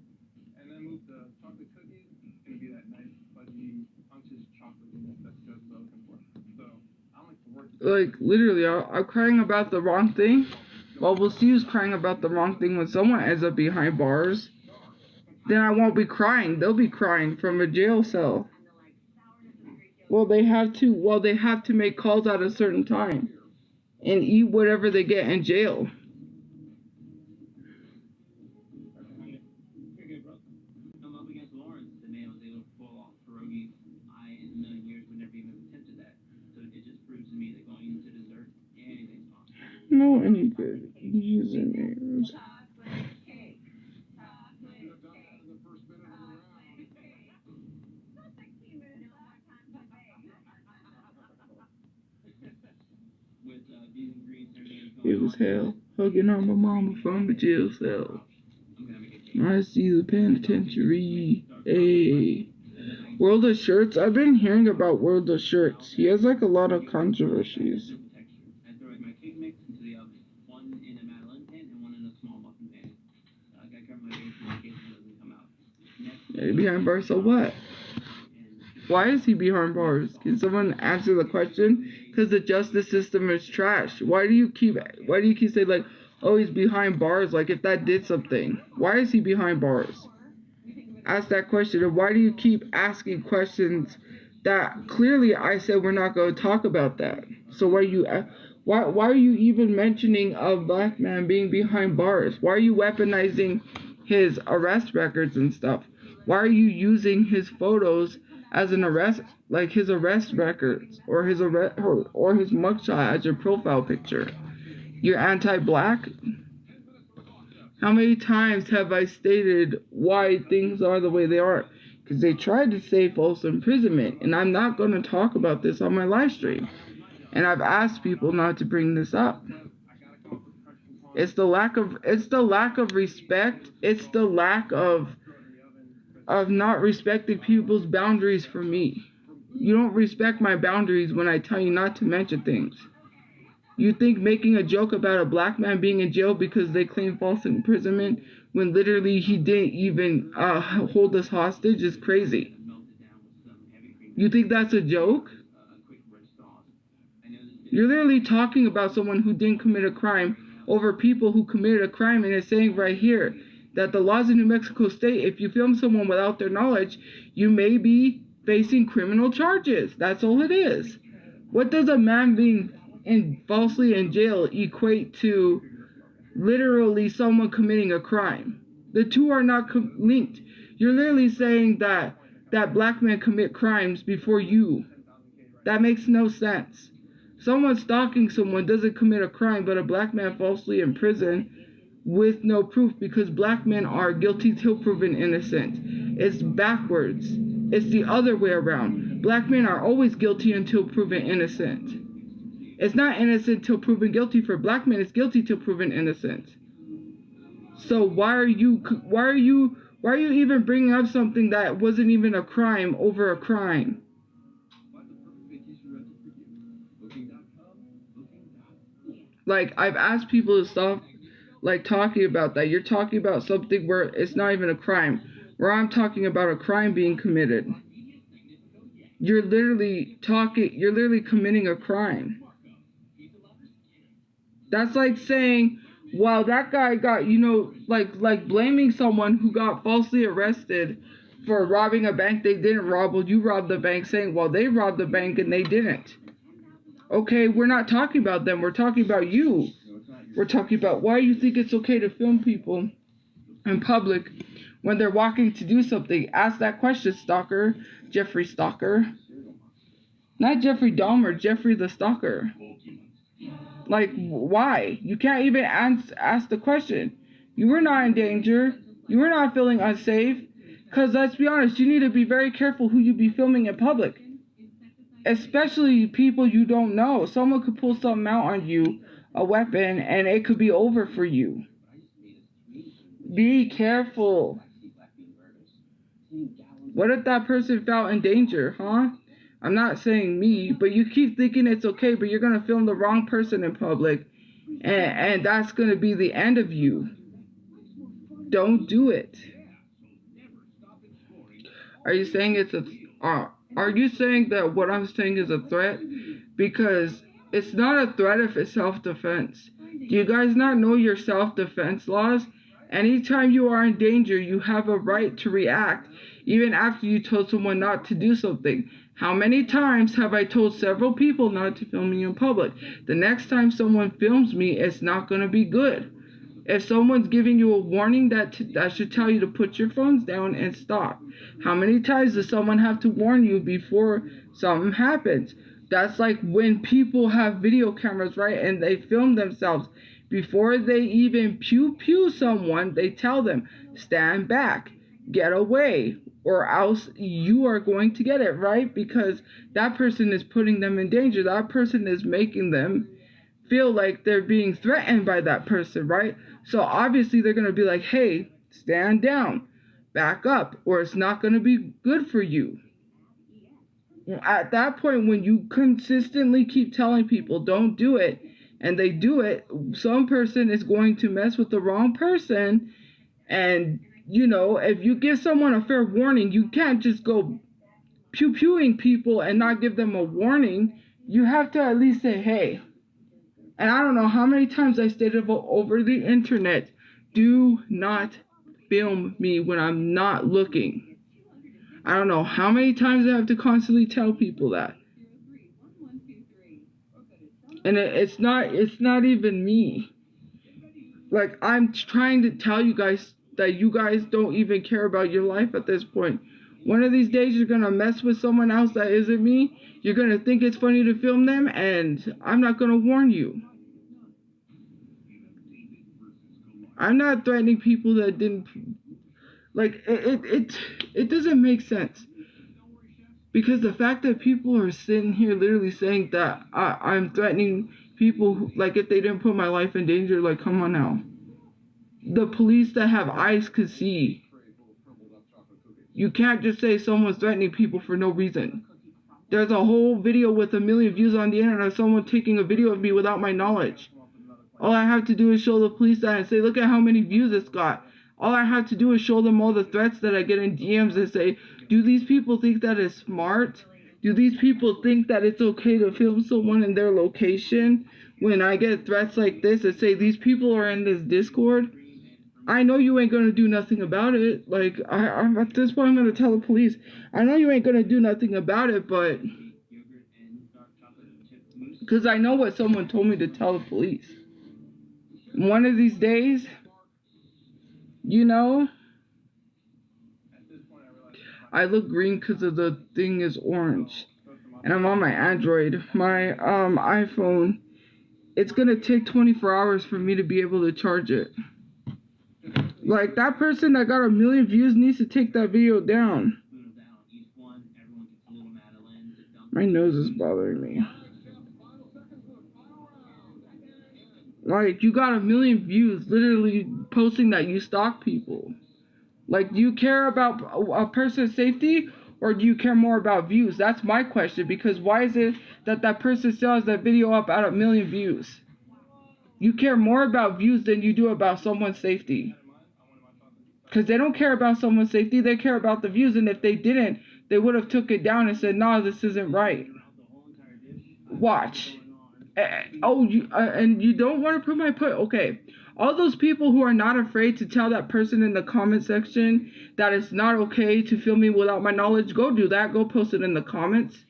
And then move the chocolate cookies. It's gonna be that nice fudgy unctuous chocolate that's just looking for. So I like to work. Like, literally, I'm crying about the wrong thing. Well, we'll see who's crying about the wrong thing when someone ends up behind bars. Then I won't be crying. They'll be crying from a jail cell. Well, they have to make calls at a certain time and eat whatever they get in jail. I'm up against Lawrence. The man was able to pull off pierogies. I, in a million years, would never even attempted that. So it just proves to me that going into dessert, anything's possible. No, any good usernames. With these ingredients and everything It was hell. Hugging on my mama from the jail cell. I see the penitentiary. Hey. World of Shirts. I've been hearing about World of Shirts. He has like a lot of controversies. I throw my cake mix into the oven. One in a Madeleine pan and one in a small muffin pan. I gotta cover my base in case it doesn't come out. Yeah, behind bars, so what? Why is he behind bars? Can someone answer the question? Because the justice system is trash. Why do you keep saying like, oh, he's behind bars, like if that did something? Why is he behind bars? Ask that question. And why do you keep asking questions that clearly I said we're not going to talk about that? So why are you even mentioning a black man being behind bars? Why are you weaponizing his arrest records and stuff? Why are you using his photos as an arrest, like his arrest records or his mugshot as your profile picture? You're anti-black? How many times have I stated why things are the way they are? Because they tried to say false imprisonment, and I'm not going to talk about this on my live stream. And I've asked people not to bring this up. It's the lack of respect. It's the lack of not respecting people's boundaries for me. You don't respect my boundaries when I tell you not to mention things. You think making a joke about a black man being in jail because they claim false imprisonment when literally he didn't even hold us hostage is crazy. You think that's a joke? You're literally talking about someone who didn't commit a crime over people who committed a crime, and it's saying right here that the laws in New Mexico state if you film someone without their knowledge, you may be facing criminal charges. That's all it is. What does a man being falsely in jail equate to literally someone committing a crime? The two are not linked. You're literally saying that black men commit crimes before you. That makes no sense. Someone stalking someone doesn't commit a crime, but a black man falsely in prison with no proof, because black men are guilty till proven innocent. It's backwards. It's the other way around. Black men are always guilty until proven innocent. It's not innocent till proven guilty for black men. It's guilty till proven innocent. So why are you even bringing up something that wasn't even a crime over a crime? Like, I've asked people to stop, like, talking about that. You're talking about something where it's not even a crime. Where I'm talking about a crime being committed. You're literally committing a crime. That's like saying, well, that guy got, like blaming someone who got falsely arrested for robbing a bank they didn't rob. Well, you robbed the bank, saying, well, they robbed the bank and they didn't. Okay, we're not talking about them. We're talking about you. We're talking about why you think it's okay to film people in public when they're walking to do something. Ask that question, stalker. Jeffrey Stalker. Not Jeffrey Dahmer, Jeffrey the Stalker. Like, why? You can't even ask the question. You were not in danger. You were not feeling unsafe. Because let's be honest, you need to be very careful who you be filming in public. Especially people you don't know. Someone could pull something out on you, a weapon, and it could be over for you. Be careful. What if that person felt in danger, huh? I'm not saying me, but you keep thinking it's okay, but you're going to film the wrong person in public, and that's going to be the end of you. Don't do it. Are you saying are you saying that what I'm saying is a threat? Because it's not a threat if it's self-defense. Do you guys not know your self-defense laws? Anytime you are in danger, you have a right to react, even after you told someone not to do something. How many times have I told several people not to film me in public? The next time someone films me, it's not going to be good. If someone's giving you a warning, that should tell you to put your phones down and stop. How many times does someone have to warn you before something happens? That's like when people have video cameras, right? And they film themselves. Before they even pew someone, they tell them, stand back, get away, or else you are going to get it, right? Because that person is putting them in danger. That person is making them feel like they're being threatened by that person, right? So obviously they're going to be like, hey, stand down, back up, or it's not going to be good for you. At that point, when you consistently keep telling people don't do it, and they do it, some person is going to mess with the wrong person. And, if you give someone a fair warning, you can't just go pew-pewing people and not give them a warning. You have to at least say, hey. And I don't know how many times I stated over the internet, do not film me when I'm not looking. I don't know how many times I have to constantly tell people that. And it's not even me. Like, I'm trying to tell you guys that you guys don't even care about your life at this point. One of these days you're going to mess with someone else that isn't me. You're going to think it's funny to film them, and I'm not going to warn you. I'm not threatening people that didn't, like, it doesn't make sense. Because the fact that people are sitting here literally saying that I'm threatening people, like, if they didn't put my life in danger, like, come on now. The police that have eyes could see. You can't just say someone's threatening people for no reason. There's a whole video with 1 million views on the internet of someone taking a video of me without my knowledge. All I have to do is show the police that and say, look at how many views it's got. All I have to do is show them all the threats that I get in DMs and say, do these people think that is smart? Do these people think that it's okay to film someone in their location? When I get threats like this and say, these people are in this Discord, I know you ain't going to do nothing about it. Like, I'm at this point, I'm going to tell the police, I know you ain't going to do nothing about it, but Because I know what someone told me to tell the police. One of these days, you know, I look green because of the thing is orange. And I'm on my Android. My iPhone, it's going to take 24 hours for me to be able to charge it. Like, that person that got 1 million views needs to take that video down. My nose is bothering me. Like, you got 1 million views literally posting that you stalk people. Like, do you care about a person's safety, or do you care more about views? That's my question, because why is it that that person still has that video up at 1 million views? You care more about views than you do about someone's safety. Because they don't care about someone's safety, they care about the views, and if they didn't, they would have took it down and said, "No, this isn't right." Watch. And you don't want to prove my point? Okay. All those people who are not afraid to tell that person in the comment section that it's not okay to film me without my knowledge, go do that. Go post it in the comments.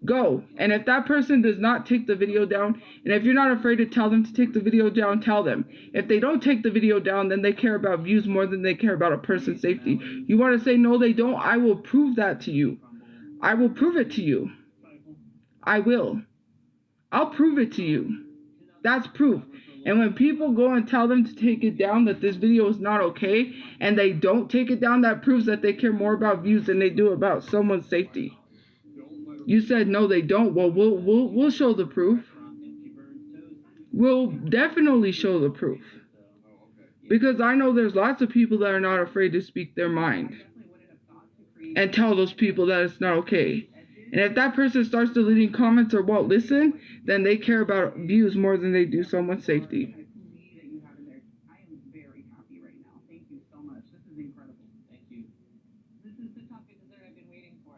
Go. And if that person does not take the video down, and if you're not afraid to tell them to take the video down, tell them. If they don't take the video down, then they care about views more than they care about a person's safety. You want to say, no, they don't? I will prove that to you. I will prove it to you. I will. I'll prove it to you. That's proof. And when people go and tell them to take it down, that this video is not okay, and they don't take it down, that proves that they care more about views than they do about someone's safety. You said no, they don't. Well, we'll show the proof. We'll definitely show the proof. Because I know there's lots of people that are not afraid to speak their mind and tell those people that it's not okay. And if that person starts deleting comments or won't listen, then they care about views more than they do someone's safety. I am very happy right now. Thank you so much. This is incredible. Thank you. This is the topic dessert I've been waiting for.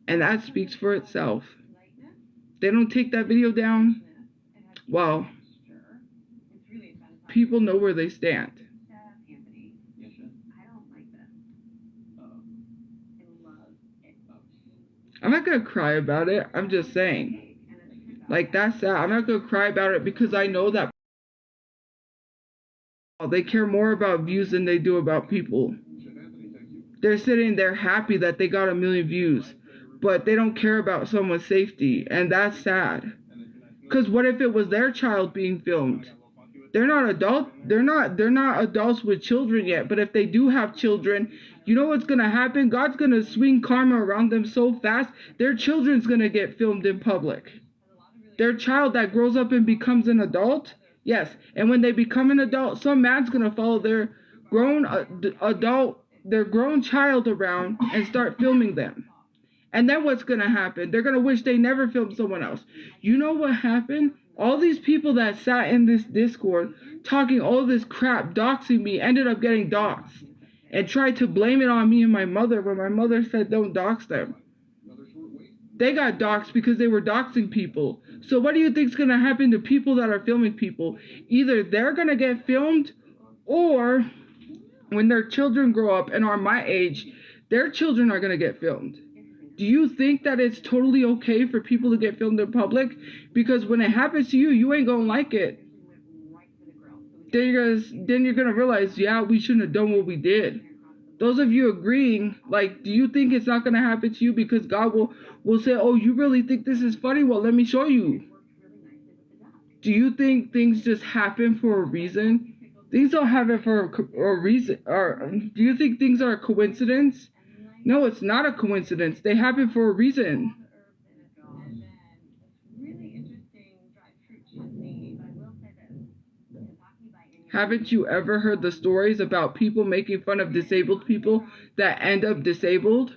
And that speaks for itself. They don't take that video down. Well, people know where they stand. I'm not going to cry about it. I'm just saying. Like, that's sad. I'm not going to cry about it because I know that they care more about views than they do about people. They're sitting there happy that they got 1 million views, but they don't care about someone's safety, and that's sad. Because what if it was their child being filmed? They're not adult. They're not adults with children yet. But if they do have children, you know what's gonna happen? God's gonna swing karma around them so fast. Their children's gonna get filmed in public. Their child that grows up and becomes an adult, yes. And when they become an adult, some man's gonna follow their grown child around and start filming them. And then what's gonna happen? They're gonna wish they never filmed someone else. You know what happened? All these people that sat in this Discord talking all this crap, doxing me, ended up getting doxed. And tried to blame it on me and my mother when my mother said don't dox them. They got doxed because they were doxing people. So what do you think is going to happen to people that are filming people? Either they're going to get filmed, or when their children grow up and are my age, their children are going to get filmed. Do you think that it's totally okay for people to get filmed in public? Because when it happens to you, you ain't going to like it. Then you're going to realize, yeah, we shouldn't have done what we did. Those of you agreeing, like, do you think it's not going to happen to you because God will say, oh, you really think this is funny? Well, let me show you. Do you think things just happen for a reason? Things don't happen for a reason. Or do you think things are a coincidence? No, it's not a coincidence. They happen for a reason. Haven't you ever heard the stories about people making fun of disabled people that end up disabled?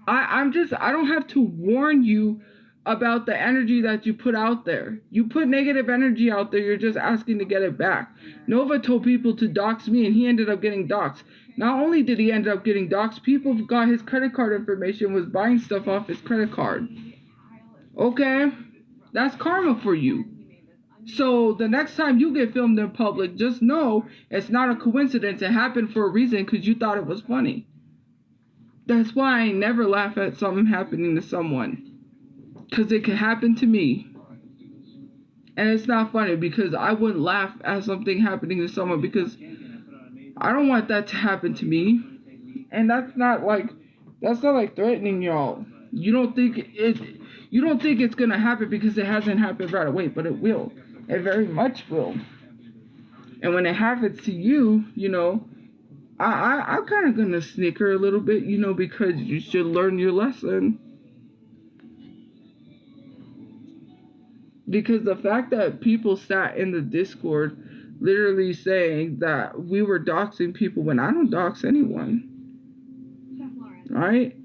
I don't have to warn you about the energy that you put out there. You put negative energy out there, you're just asking to get it back. Nova told people to dox me and he ended up getting doxed. Not only did he end up getting doxed, people got his credit card information, was buying stuff off his credit card. Okay? That's karma for you. So the next time you get filmed in public, just know it's not a coincidence. It happened for a reason because you thought it was funny. That's why I never laugh at something happening to someone. Because it could happen to me. And it's not funny because I wouldn't laugh at something happening to someone because I don't want that to happen to me. And that's not like threatening y'all. You don't think it's gonna happen because it hasn't happened right away, but it will. It very much will. And when it happens to you, you know, I'm kind of gonna snicker a little bit, you know, because you should learn your lesson. Because the fact that people sat in the Discord literally saying that we were doxing people when I don't dox anyone. Right?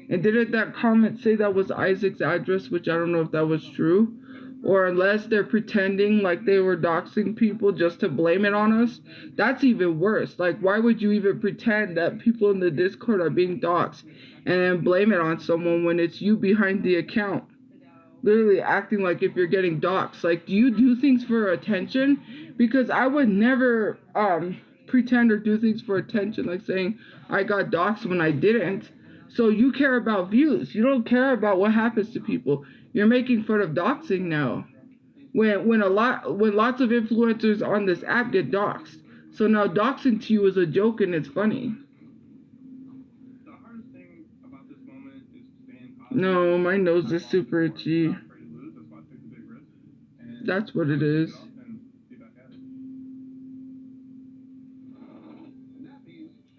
And didn't that comment say that was Isaac's address, which I don't know if that was true? Or unless they're pretending like they were doxing people just to blame it on us, that's even worse. Like, why would you even pretend that people in the Discord are being doxed and then blame it on someone when it's you behind the account? Literally acting like if you're getting doxed. Like, do you do things for attention? Because I would never pretend or do things for attention, like saying I got doxed when I didn't. So you care about views. You don't care about what happens to people. You're making fun of doxing now. When lots of influencers on this app get doxed. So now doxing to you is a joke and it's funny. The hardest thing about this moment is staying positive. No, my nose is super itchy. That's why I took the big risk. And That's what it is.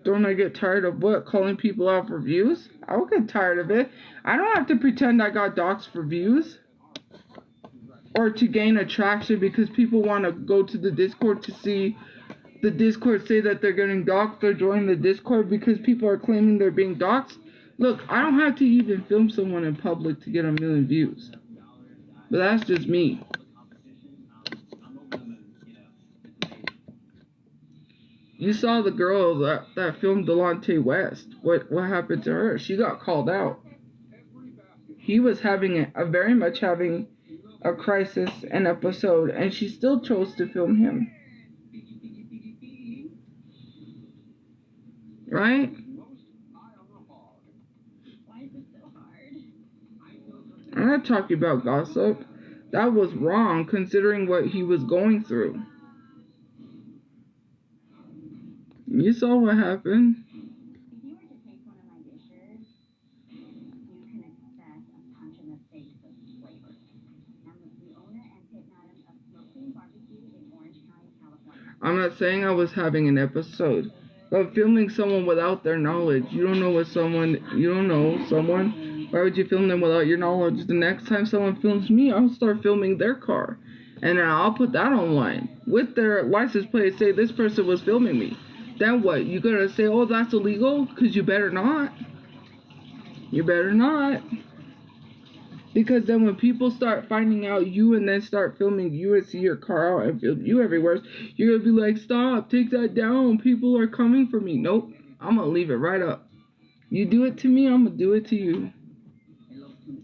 Don't I get tired of what? Calling people out for views? I'll get tired of it. I don't have to pretend I got doxed for views. Or to gain attraction because people want to go to the Discord to see the Discord say that they're getting doxed or join the Discord because people are claiming they're being doxed. Look, I don't have to even film someone in public to get 1 million views. But that's just me. You saw the girl that filmed Delonte West. What happened to her? She got called out. He was having very much having a crisis, an episode, and she still chose to film him. Right? Why is it so hard? I'm not talking about gossip. That was wrong considering what he was going through. You saw what happened. If you were to taste one of my dishes, you can expect a punch in the face of flavor. I'm the owner and pit madam of Smoking Barbecue in Orange County, California. I'm not saying I was having an episode, but filming someone without their knowledge. You don't know someone. Why would you film them without your knowledge? The next time someone films me, I'll start filming their car. And then I'll put that online with their license plate, say this person was filming me. Then what? You gonna say, oh, that's illegal? Because you better not. You better not. Because then when people start finding out you and then start filming you and see your car out and film you everywhere, you're gonna be like, stop, take that down. People are coming for me. Nope. I'm gonna leave it right up. You do it to me, I'm gonna do it to you.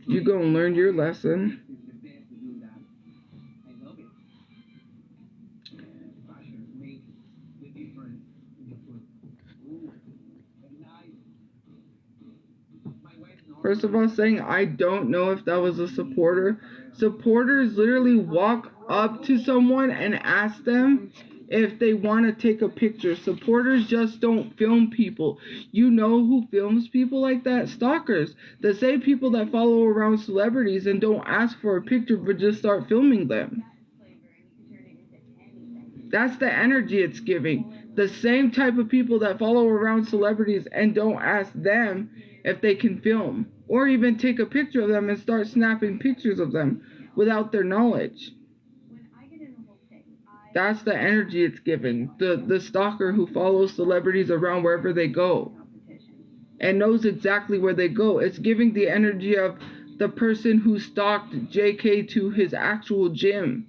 You gonna learn your lesson. First of all, saying I don't know if that was a supporter. Supporters literally walk up to someone and ask them if they want to take a picture. Supporters just don't film people. You know who films people like that? Stalkers. The same people that follow around celebrities and don't ask for a picture but just start filming them. That's the energy it's giving. The same type of people that follow around celebrities and don't ask them if they can film or even take a picture of them and start snapping pictures of them without their knowledge. That's the energy it's giving. The stalker who follows celebrities around wherever they go and knows exactly where they go. It's giving the energy of the person who stalked JK to his actual gym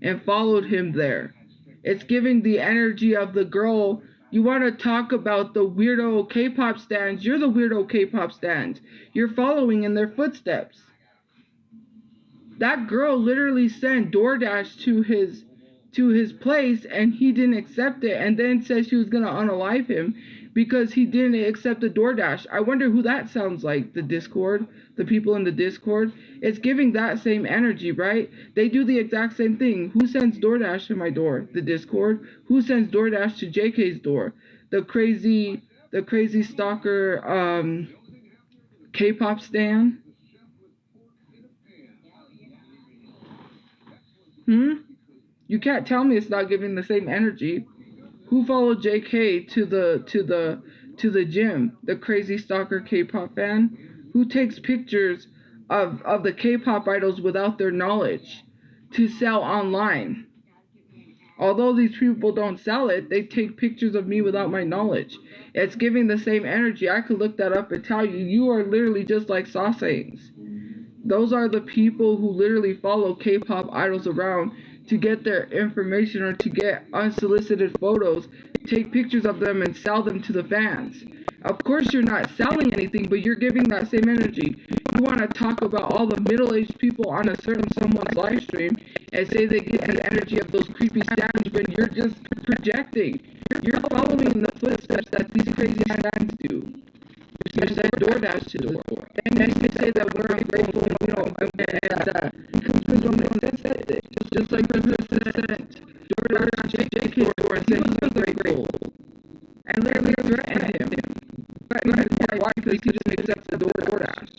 and followed him there. It's giving the energy of the girl. You want to talk about the weirdo K-pop stans? You're the weirdo K-pop stans. You're following in their footsteps. That girl literally sent DoorDash to his place and he didn't accept it, and then said she was gonna unalive him because he didn't accept the DoorDash. I wonder who that sounds like. The Discord, the people in the Discord. It's giving that same energy, right? They do the exact same thing. Who sends DoorDash to my door? The Discord. Who sends DoorDash to JK's door? The crazy stalker K-pop stan. You can't tell me it's not giving the same energy. Who followed JK to the gym? The crazy stalker K-pop fan? Who takes pictures of the K-pop idols without their knowledge to sell online? Although these people don't sell it, they take pictures of me without my knowledge. It's giving the same energy. I could look that up and tell you, you are literally just like Sasaengs. Those are the people who literally follow K-pop idols around to get their information or to get unsolicited photos, take pictures of them and sell them to the fans. Of course you're not selling anything, but you're giving that same energy. You want to talk about all the middle-aged people on a certain someone's live stream and say they get the energy of those creepy stands when you're just projecting. You're following in the footsteps that these crazy stands do. You send DoorDash to door. And then you say that we're ungrateful, because when they said it, just like Princess sent DoorDash to JK's door and said he's ungrateful. And literally threatened him. Threatened his wife because he didn't accept the DoorDash.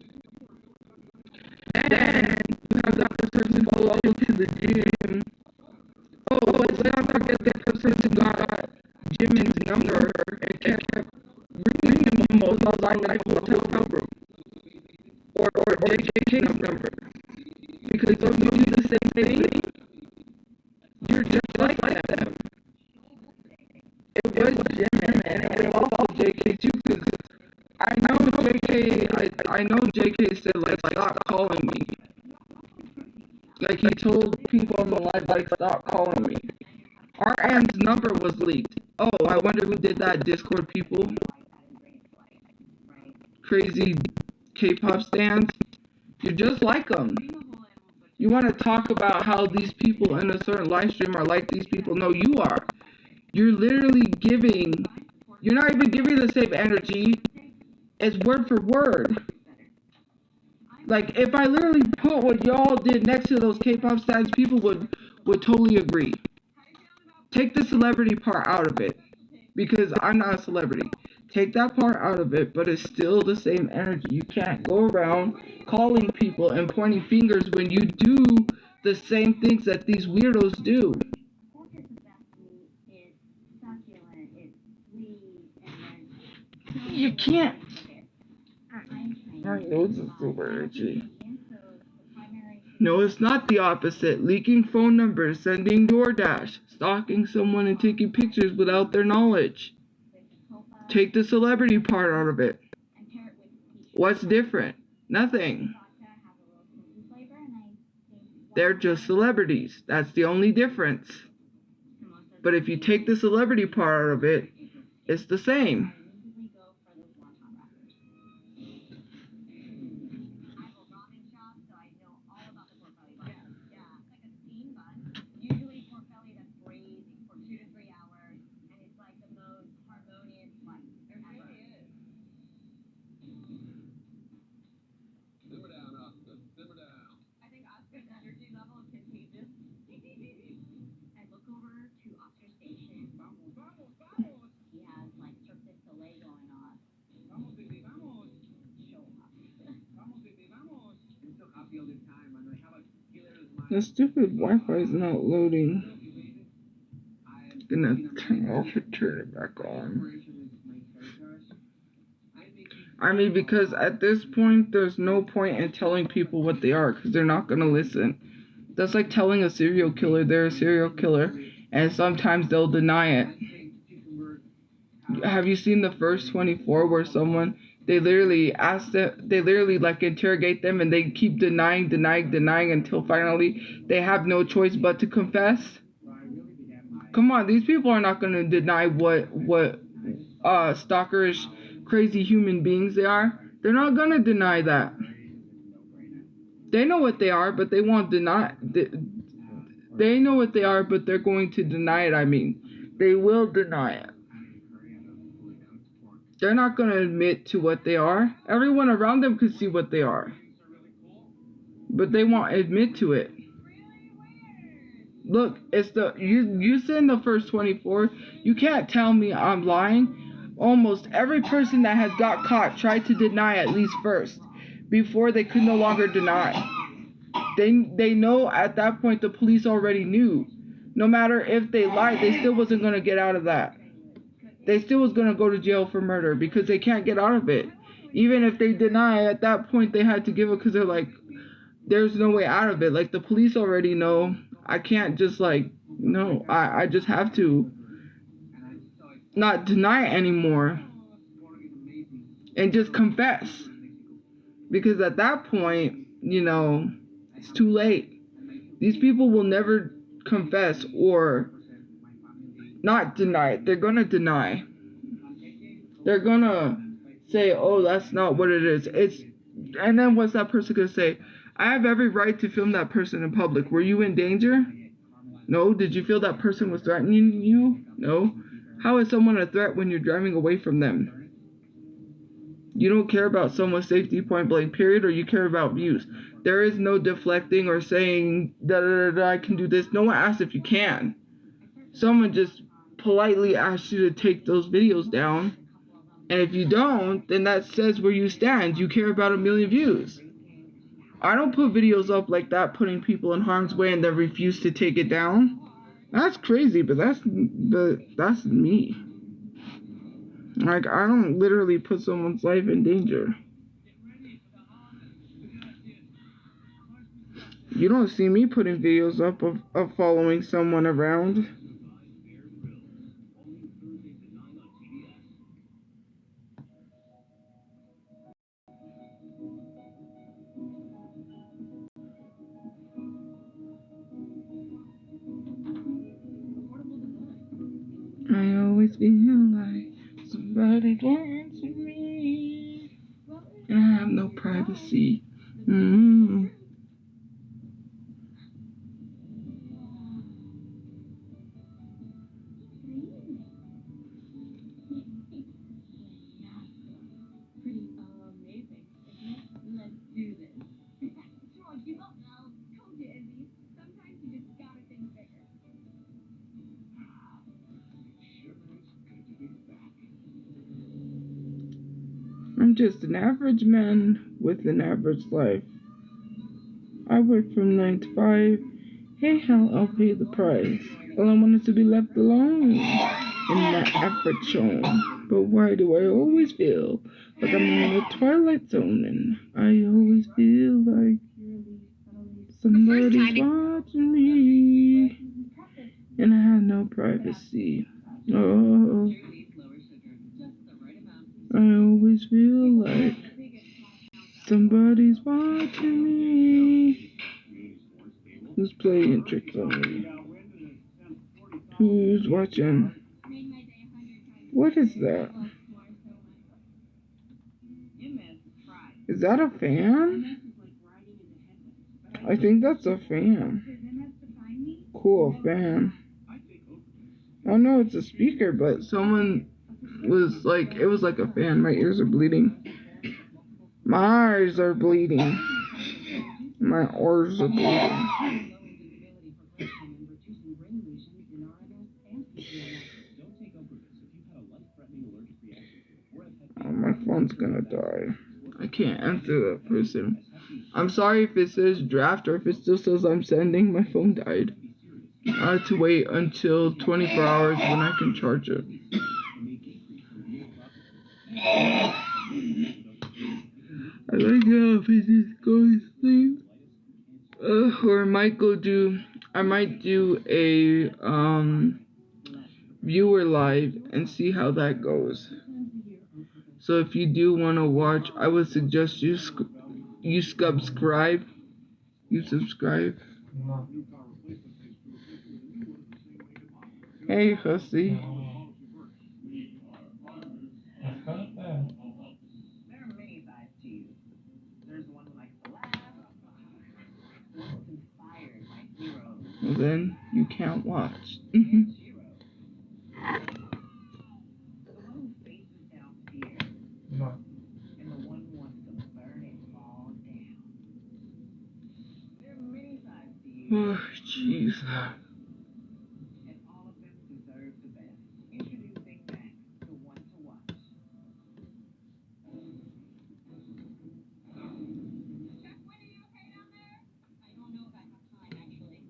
Then you have the person follow to the gym. Oh, let's not forget the person who got Jimin's number and kept ringing him while I was in the hotel room. Or JK's number. Because don't you do the same thing? You're just like them. It was Jimin and it was also JK too, because I know JK said, like, stop calling me. Like, he told people on the live, like, stop calling me. RM's number was leaked. Oh, I wonder who did that, Discord people. Crazy K-pop stands. You're just like them. You want to talk about how these people in a certain live stream are like these people. No, you are. You're literally giving. You're not even giving the same energy. It's word for word. Like, if I literally put what y'all did next to those K-pop stars, people would totally agree. Take the celebrity part out of it, because I'm not a celebrity. Take that part out of it, but it's still the same energy. You can't go around calling people and pointing fingers when you do the same things that these weirdos do. You can't. My nose is super itchy. No, it's not the opposite. Leaking phone numbers, sending DoorDash, stalking someone and taking pictures without their knowledge. Take the celebrity part out of it. What's different? Nothing. They're just celebrities. That's the only difference. But if you take the celebrity part out of it, it's the same. The stupid Wi-Fi is not loading. I'm gonna turn it off and turn it back on. I mean, because at this point, there's no point in telling people what they are, because they're not gonna listen. That's like telling a serial killer they're a serial killer, and sometimes they'll deny it. Have you seen the first 24 where someone, they literally like interrogate them and they keep denying until finally they have no choice but to confess? Come on, these people are not going to deny what stalkerish, crazy human beings they are. They're not going to deny that. They know what they are, but they won't deny. They know what they are, but they're going to deny it. I mean, they will deny it. They're not going to admit to what they are. Everyone around them can see what they are, but they won't admit to it. Look, it's you said in the first 24. You can't tell me I'm lying. Almost every person that has got caught tried to deny at least first, before they could no longer deny. They know at that point the police already knew. No matter if they lied, they still wasn't gonna get out of that. They still was gonna go to jail for murder because they can't get out of it. Even if they deny, at that point they had to give it because they're like, there's no way out of it. Like the police already know. I can't just like, no, I just have to not deny it anymore and just confess. Because at that point, you know, it's too late. These people will never confess or not deny it. They're going to deny. They're going to say, oh, that's not what it is. And then what's that person going to say? I have every right to film that person in public. Were you in danger? No. Did you feel that person was threatening you? No. How is someone a threat when you're driving away from them? You don't care about someone's safety, point blank, period, or you care about views. There is no deflecting or saying, I can do this. No one asks if you can. Someone just politely asks you to take those videos down. And if you don't, then that says where you stand. You care about 1 million views. I don't put videos up like that, putting people in harm's way and then refuse to take it down. That's crazy, but that's me. Like, I don't literally put someone's life in danger. You don't see me putting videos up of following someone around. I always feel like somebody wants me, and I have no privacy. I'm just an average man with an average life. I work from 9 to 5. Hey, hell, I'll pay the price. All I want is to be left alone in that average home. But why do I always feel like I'm in the twilight zone? And I always feel like somebody's watching me, and I have no privacy. Oh, I always feel like somebody's watching me. Who's playing tricks on me? Who's watching? What is that? Is that a fan? I think that's a fan. Cool, fan. I know it's a speaker, but someone was like, it was like a fan. My ears are bleeding. My eyes are bleeding. My oars are bleeding. Oh, my phone's gonna die. I can't answer that person. I'm sorry if it says draft or if it still says I'm sending. My phone died. I had to wait until 24 hours when I can charge it. I like how if I just go to sleep. Or I might do a viewer live and see how that goes. So if you do want to watch, I would suggest you subscribe. Hey, hussy. then you can't watch. The one who faces down fear, and the one who wants to burn it all down. There are many sides to you, Oh, jeez. and all of them deserve the best. Introducing Max, the one to watch. Chef, Wendy, you okay down there? I don't know if I have time, actually.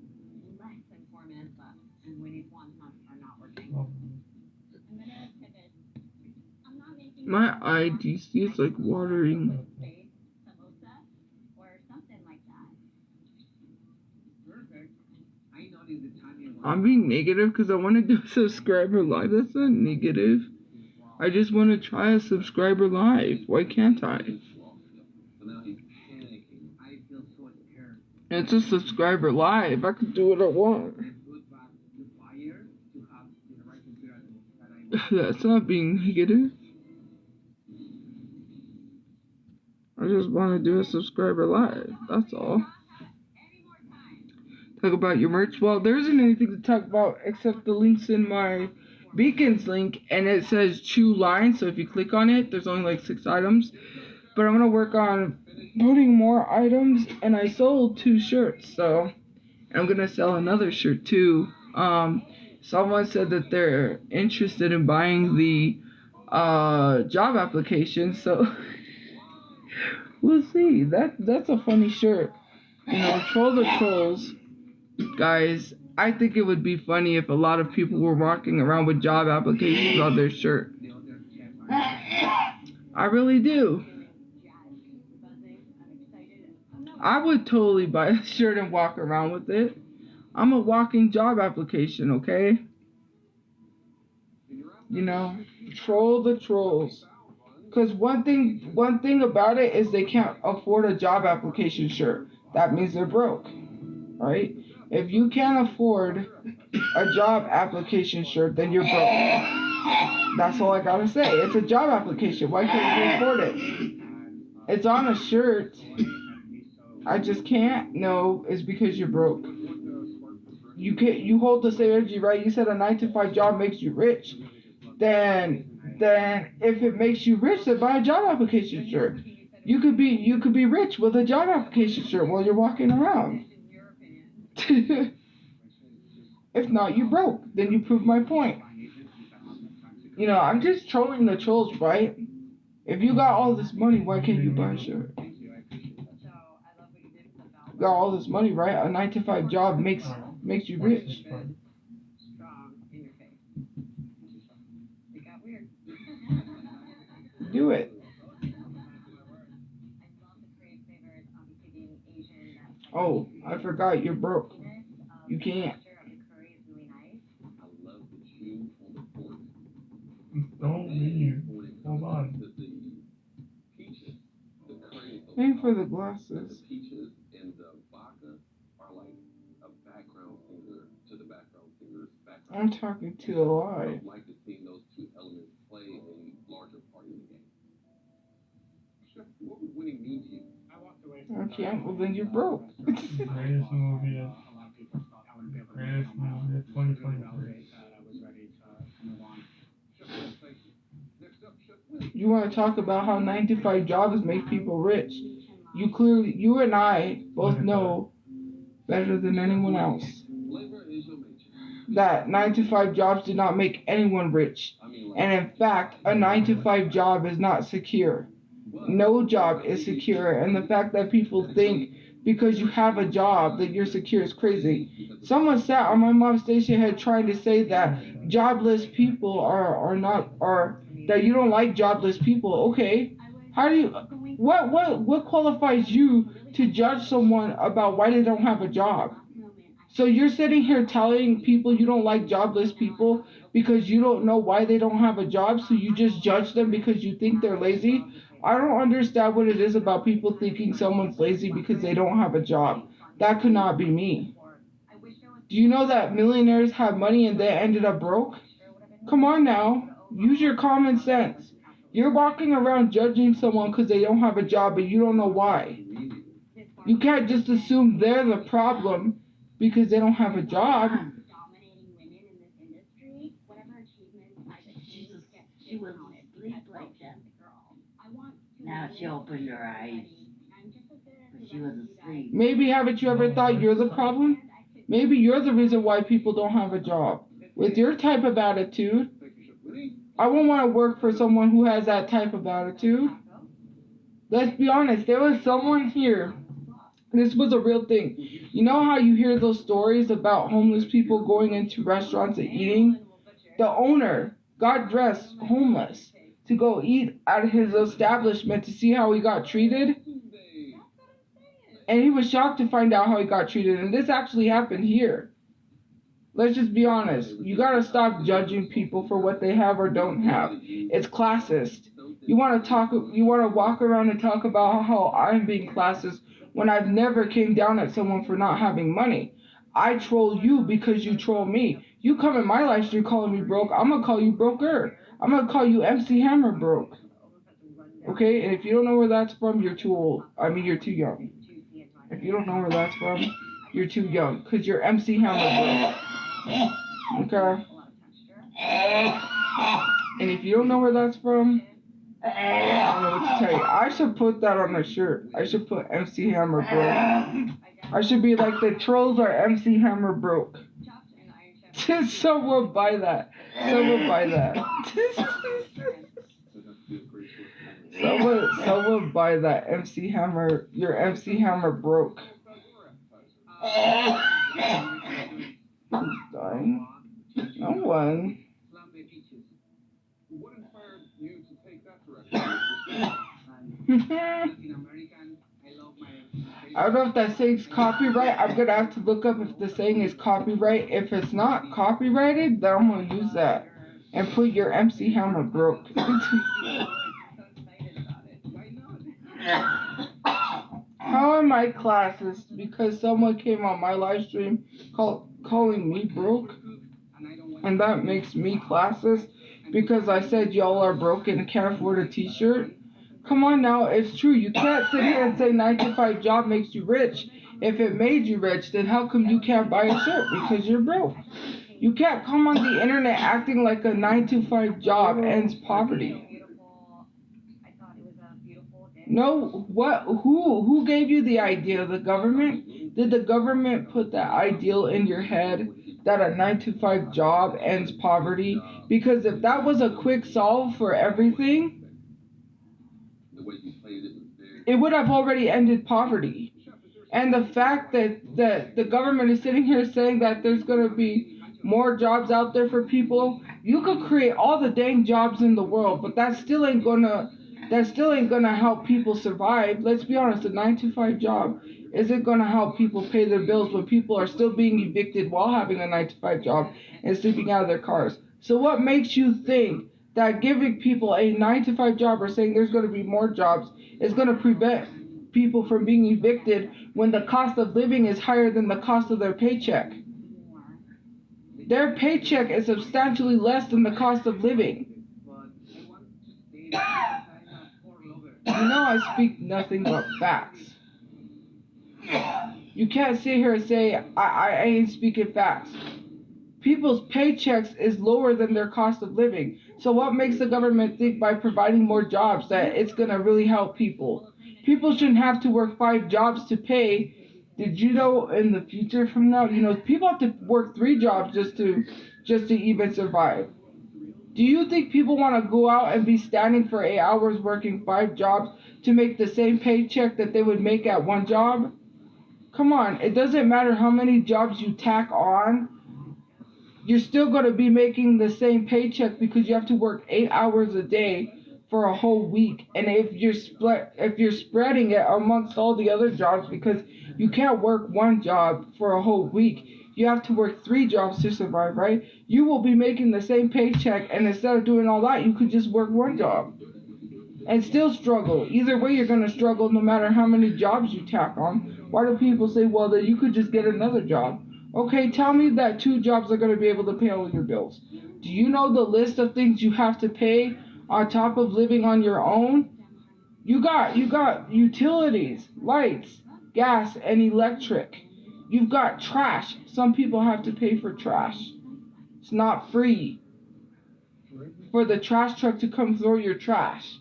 Less than 4 minutes left, and Winnie's wands are not working. I'm gonna pivot. I'm not making My IDC is like watering. Space, samosa, or something like that. Perfect. I noticed the time you I'm being negative because I want to do a subscriber live. That's not negative. I just want to try a subscriber live. Why can't I? So now he's panicking. I feel so scared. It's a subscriber live. I can do what I want. And put back the fire to have the right computer that I That's not being negative. I just want to do a subscriber live. That's all. Talk about your merch. Well, there isn't anything to talk about except the links in my Beacons link, and it says Chew Line. So if you click on it, there's only like 6 items. But I'm gonna work on putting more items, and I sold 2 shirts, so I'm gonna sell another shirt too. Someone said that they're interested in buying the job application, so we'll see. That's a funny shirt. You know, troll the trolls. Guys, I think it would be funny if a lot of people were walking around with job applications on their shirt. I really do. I would totally buy a shirt and walk around with it. I'm a walking job application, okay? You know, troll the trolls. Because one thing about it is they can't afford a job application shirt. That means they're broke, right? If you can't afford a job application shirt, then you're broke. That's all I gotta say. It's a job application. Why can't you afford it? It's on a shirt. I just can't. No, it's because you're broke. You hold the same energy, right? You said a 9-to-5 job makes you rich. Then if it makes you rich, then buy a job application shirt. You could be rich with a job application shirt while you're walking around. If not, you broke. Then you prove my point. You know, I'm just trolling the trolls, right? If you got all this money, why can't you buy a shirt? You got all this money, right? A 9-to-5 job makes you rich. Do it. Oh, I forgot you're broke. You can't. Don't leave. Hold on. Pay for the glasses. Peaches and the vodka are like a background singer to the background singer's background. I'm talking to a lie. I would like to see those two elements play a larger part in the game. Chef, what would winning mean to you? I walked away I can't. Well, then you're broke. Greatest movie of 2023. You want to talk about how 9-to-5 jobs make people rich? You and I both know better than anyone else that 9-to-5 jobs do not make anyone rich. And in fact, a 9-to-5 job is not secure. No job is secure, and the fact that people think because you have a job that you're secure is crazy. Someone sat on my mom's station head trying to say that jobless people are that you don't like jobless people. Okay, how do you what qualifies you to judge someone about why they don't have a job? So you're sitting here telling people you don't like jobless people because you don't know why they don't have a job, so you just judge them because you think they're lazy? I don't understand what it is about people thinking someone's lazy because they don't have a job. That could not be me. Do you know that millionaires have money and they ended up broke? Come on now. Use your common sense. You're walking around judging someone because they don't have a job, but you don't know why. You can't just assume they're the problem because they don't have a job. Dominating women in this industry, whatever achievements I've achieved get She was discounted asleep because like I'm that. the girl. I want to Now she opened her eyes. I'm just as good as But the she rest was of you guys. asleep. Maybe haven't you ever thought you're the problem? Maybe you're the reason why people don't have a job. With your type of attitude, I won't want to work for someone who has that type of attitude. Let's be honest, there was someone here. This was a real thing. You know how you hear those stories about homeless people going into restaurants and eating? The owner got dressed homeless to go eat at his establishment to see how he got treated. And he was shocked to find out how he got treated. And this actually happened here. Let's just be honest. You gotta stop judging people for what they have or don't have. It's classist. You wanna walk around and talk about how I'm being classist when I've never came down at someone for not having money. I troll you because you troll me. You come in my live stream calling me broke, I'm gonna call you broker. I'm gonna call you MC Hammer broke. Okay? And if you don't know where that's from, you're too old. I mean, you're too young. If you don't know where that's from, you're too young. Because you're MC Hammer broke. Okay? And if you don't know where that's from, I don't know what to tell you. I should put that on a shirt. I should put MC Hammer broke. I should be like, the trolls are MC Hammer broke. Someone buy that. Someone buy that. Someone buy that. MC Hammer. Your MC Hammer broke. Who's dying? No one. What inspired you to take that direction? I don't know if that saying's copyright. I'm gonna have to look up if the saying is copyright. If it's not copyrighted, then I'm gonna use that and put your MC Hammer broke. How am I classist? Because someone came on my live stream calling me broke, and that makes me classist because I said y'all are broke and can't afford a t-shirt. Come on now, it's true. You can't sit here and say 9-to-5 job makes you rich. If it made you rich, then how come you can't buy a shirt? Because you're broke. You can't come on the internet acting like a 9-to-5 job ends poverty. No, what? Who gave you the idea? The government? Did the government put that ideal in your head that a 9-to-5 job ends poverty? Because if that was a quick solve for everything, it would have already ended poverty. And the fact that the government is sitting here saying that there's going to be more jobs out there for people, you could create all the dang jobs in the world, but that still ain't gonna help people survive. Let's be honest, a 9-to-5 job isn't gonna help people pay their bills when people are still being evicted while having a 9-to-5 job and sleeping out of their cars. So what makes you think that giving people a 9-to-5 job or saying there's going to be more jobs is going to prevent people from being evicted when the cost of living is higher than the cost of their paycheck? Their paycheck is substantially less than the cost of living. You know I speak nothing but facts. You can't sit here and say I ain't speaking facts. People's paychecks is lower than their cost of living. So what makes the government think by providing more jobs that it's going to really help people? People shouldn't have to work 5 jobs to pay. Did you know in the future from now, people have to work 3 jobs just to even survive? Do you think people want to go out and be standing for 8 hours working 5 jobs to make the same paycheck that they would make at 1 job? Come on, it doesn't matter how many jobs you tack on. You're still going to be making the same paycheck because you have to work 8 hours a day for a whole week. And if you're spreading it amongst all the other jobs, because you can't work 1 job for a whole week, you have to work 3 jobs to survive, right? You will be making the same paycheck, and instead of doing all that, you could just work 1 job and still struggle. Either way, you're going to struggle no matter how many jobs you tack on. Why do people say, well, then you could just get another job? Okay, tell me that 2 jobs are going to be able to pay all your bills. Do you know the list of things you have to pay on top of living on your own? You got utilities, lights, gas, and electric. You've got trash. Some people have to pay for trash. It's not free for the trash truck to come throw your trash.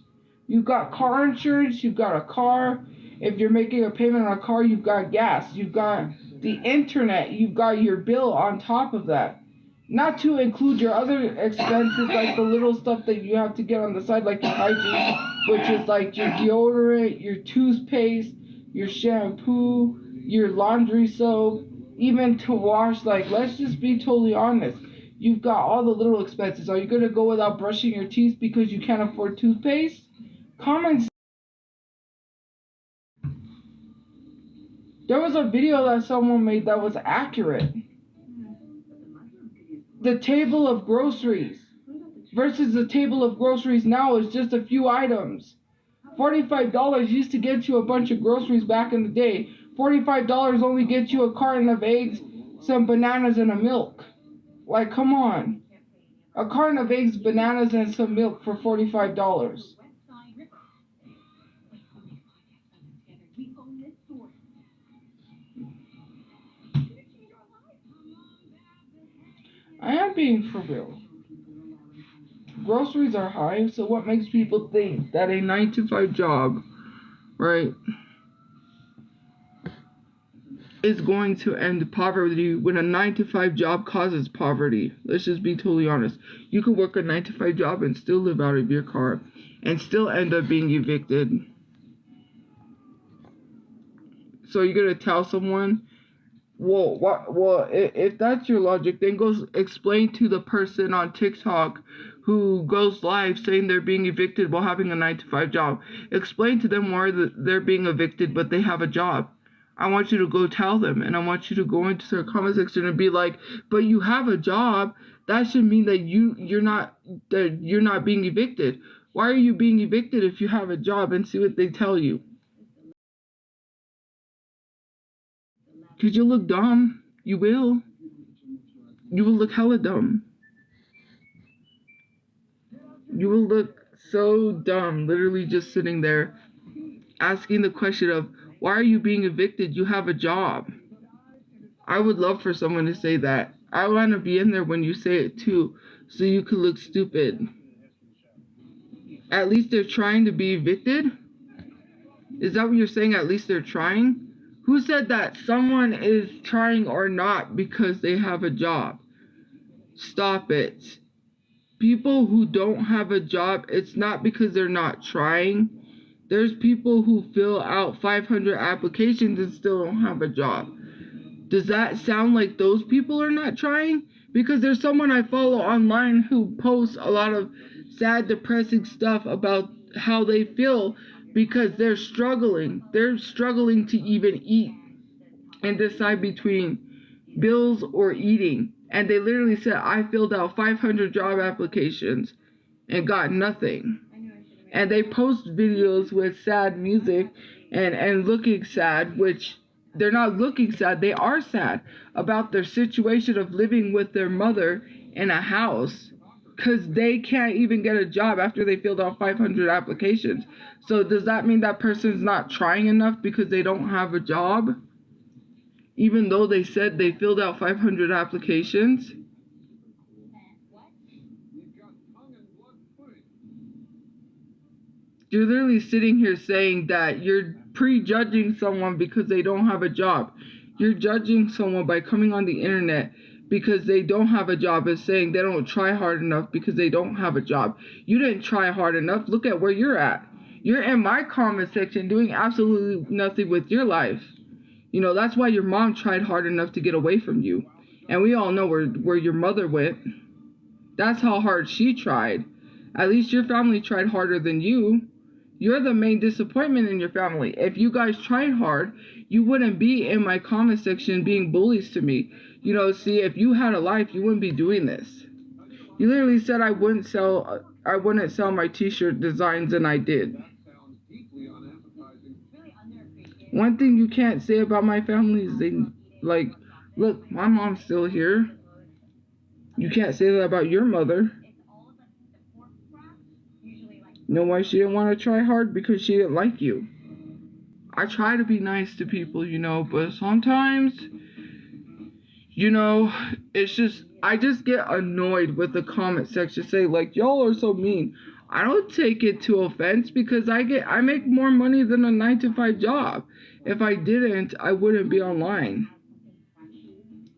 You've got car insurance, you've got a car. If you're making a payment on a car, you've got gas, you've got the internet, you've got your bill on top of that. Not to include your other expenses like the little stuff that you have to get on the side like your hygiene, which is like your deodorant, your toothpaste, your shampoo, your laundry soap, even to wash. Like, let's just be totally honest. You've got all the little expenses. Are you going to go without brushing your teeth because you can't afford toothpaste? Common sense. There was a video that someone made that was accurate. The table of groceries versus the table of groceries now is just a few items. $45 used to get you a bunch of groceries back in the day. $45 only gets you a carton of eggs, some bananas, and a milk. Like, come on. A carton of eggs, bananas, and some milk for $45. I am being for real. Groceries are high, so what makes people think that a 9-to-5 job, right, is going to end poverty when a 9-to-5 job causes poverty? Let's just be totally honest. You could work a 9-to-5 job and still live out of your car and still end up being evicted. So you're going to tell someone, well, if that's your logic, then go explain to the person on TikTok who goes live saying they're being evicted while having a 9-to-5 job. Explain to them why they're being evicted, but they have a job. I want you to go tell them, and I want you to go into their comment section and be like, but you have a job. That should mean that you're not being evicted. Why are you being evicted if you have a job? And see what they tell you. Because you look dumb. You will. You will look hella dumb. You will look so dumb, literally just sitting there asking the question of, why are you being evicted? You have a job. I would love for someone to say that. I want to be in there when you say it too, so you could look stupid. At least they're trying to be evicted? Is that what you're saying? At least they're trying? Who said that someone is trying or not because they have a job? Stop it. People who don't have a job, it's not because they're not trying. There's people who fill out 500 applications and still don't have a job. Does that sound like those people are not trying? Because there's someone I follow online who posts a lot of sad, depressing stuff about how they feel because they're struggling. They're struggling to even eat and decide between bills or eating. And they literally said, I filled out 500 job applications and got nothing. And they post videos with sad music and looking sad, which they're not looking sad, they are sad about their situation of living with their mother in a house because they can't even get a job after they filled out 500 applications. So does that mean that person's not trying enough because they don't have a job? Even though they said they filled out 500 applications? You're literally sitting here saying that you're prejudging someone because they don't have a job. You're judging someone by coming on the internet because they don't have a job and saying they don't try hard enough because they don't have a job. You didn't try hard enough. Look at where you're at. You're in my comment section doing absolutely nothing with your life. You know, that's why your mom tried hard enough to get away from you. And we all know where your mother went. That's how hard she tried. At least your family tried harder than you. You're the main disappointment in your family. If you guys tried hard, you wouldn't be in my comment section being bullies to me. You know, see, if you had a life, you wouldn't be doing this. You literally said I wouldn't sell my t-shirt designs, and I did. One thing you can't say about my family is look, my mom's still here. You can't say that about your mother. You know why she didn't want to try hard? Because she didn't like you. I try to be nice to people, you know, but sometimes You know, it's just, I just get annoyed with the comment section say like, y'all are so mean. I don't take it to offense because I make more money than a 9-to-5 job. If I didn't, I wouldn't be online.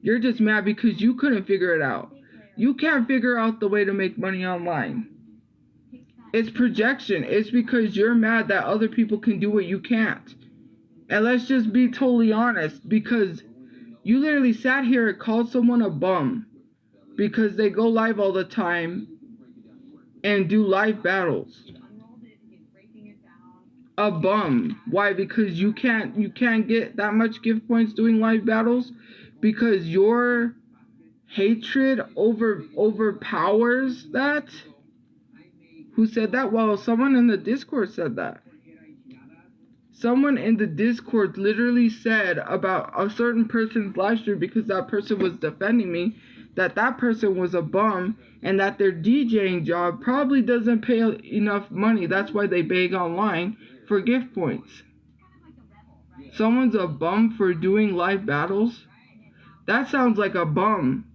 You're just mad because you couldn't figure it out. You can't figure out the way to make money online. It's projection. It's because you're mad that other people can do what you can't. And let's just be totally honest, because you literally sat here and called someone a bum because they go live all the time and do live battles. A bum. Why? Because you can't get that much gift points doing live battles because your hatred overpowers that. Who said that? Well, someone in the Discord said that. Someone in the Discord literally said about a certain person's live stream, because that person was defending me, that person was a bum and that their DJing job probably doesn't pay enough money. That's why they beg online for gift points. Someone's a bum for doing live battles? That sounds like a bum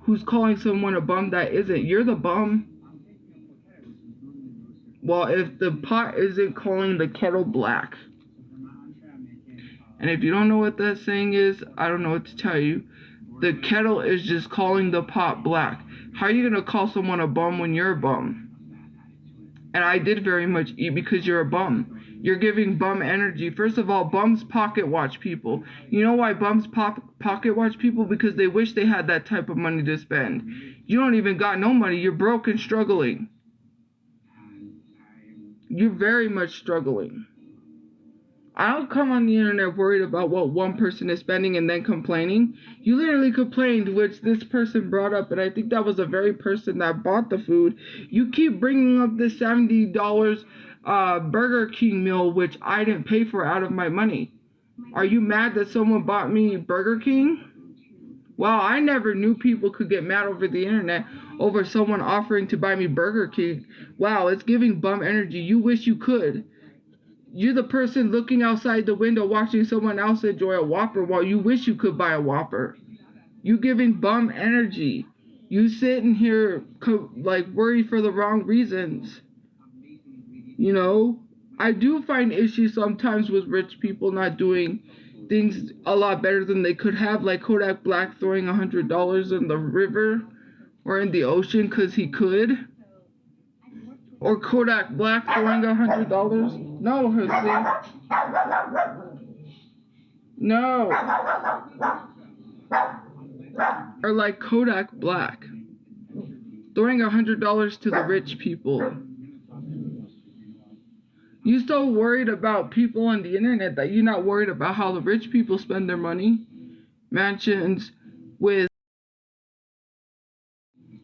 who's calling someone a bum that isn't. You're the bum. Well, if the pot isn't calling the kettle black. And if you don't know what that saying is, I don't know what to tell you. The kettle is just calling the pot black. How are you going to call someone a bum when you're a bum? And I did very much eat because you're a bum. You're giving bum energy. First of all, bums pocket watch people. You know why bums pocket watch people? Because they wish they had that type of money to spend. You don't even got no money. You're broke and struggling. You're very much struggling. I don't come on the internet worried about what one person is spending and then complaining. You literally complained, which this person brought up, and I think that was the very person that bought the food. You keep bringing up the $70 Burger King meal, which I didn't pay for out of my money. Are you mad that someone bought me Burger King? Well, I never knew people could get mad over the internet over someone offering to buy me Burger King. Wow, it's giving bum energy. You wish you could. You're the person looking outside the window watching someone else enjoy a Whopper while you wish you could buy a Whopper. You giving bum energy. You sitting here like worried for the wrong reasons. You know, I do find issues sometimes with rich people not doing things a lot better than they could have, like Kodak Black throwing $100 in the river or in the ocean because he could. Or Kodak Black throwing $100. No, Jose. No. Or like Kodak Black throwing $100 to the rich people. You so worried about people on the internet that you're not worried about how the rich people spend their money. Mansions with,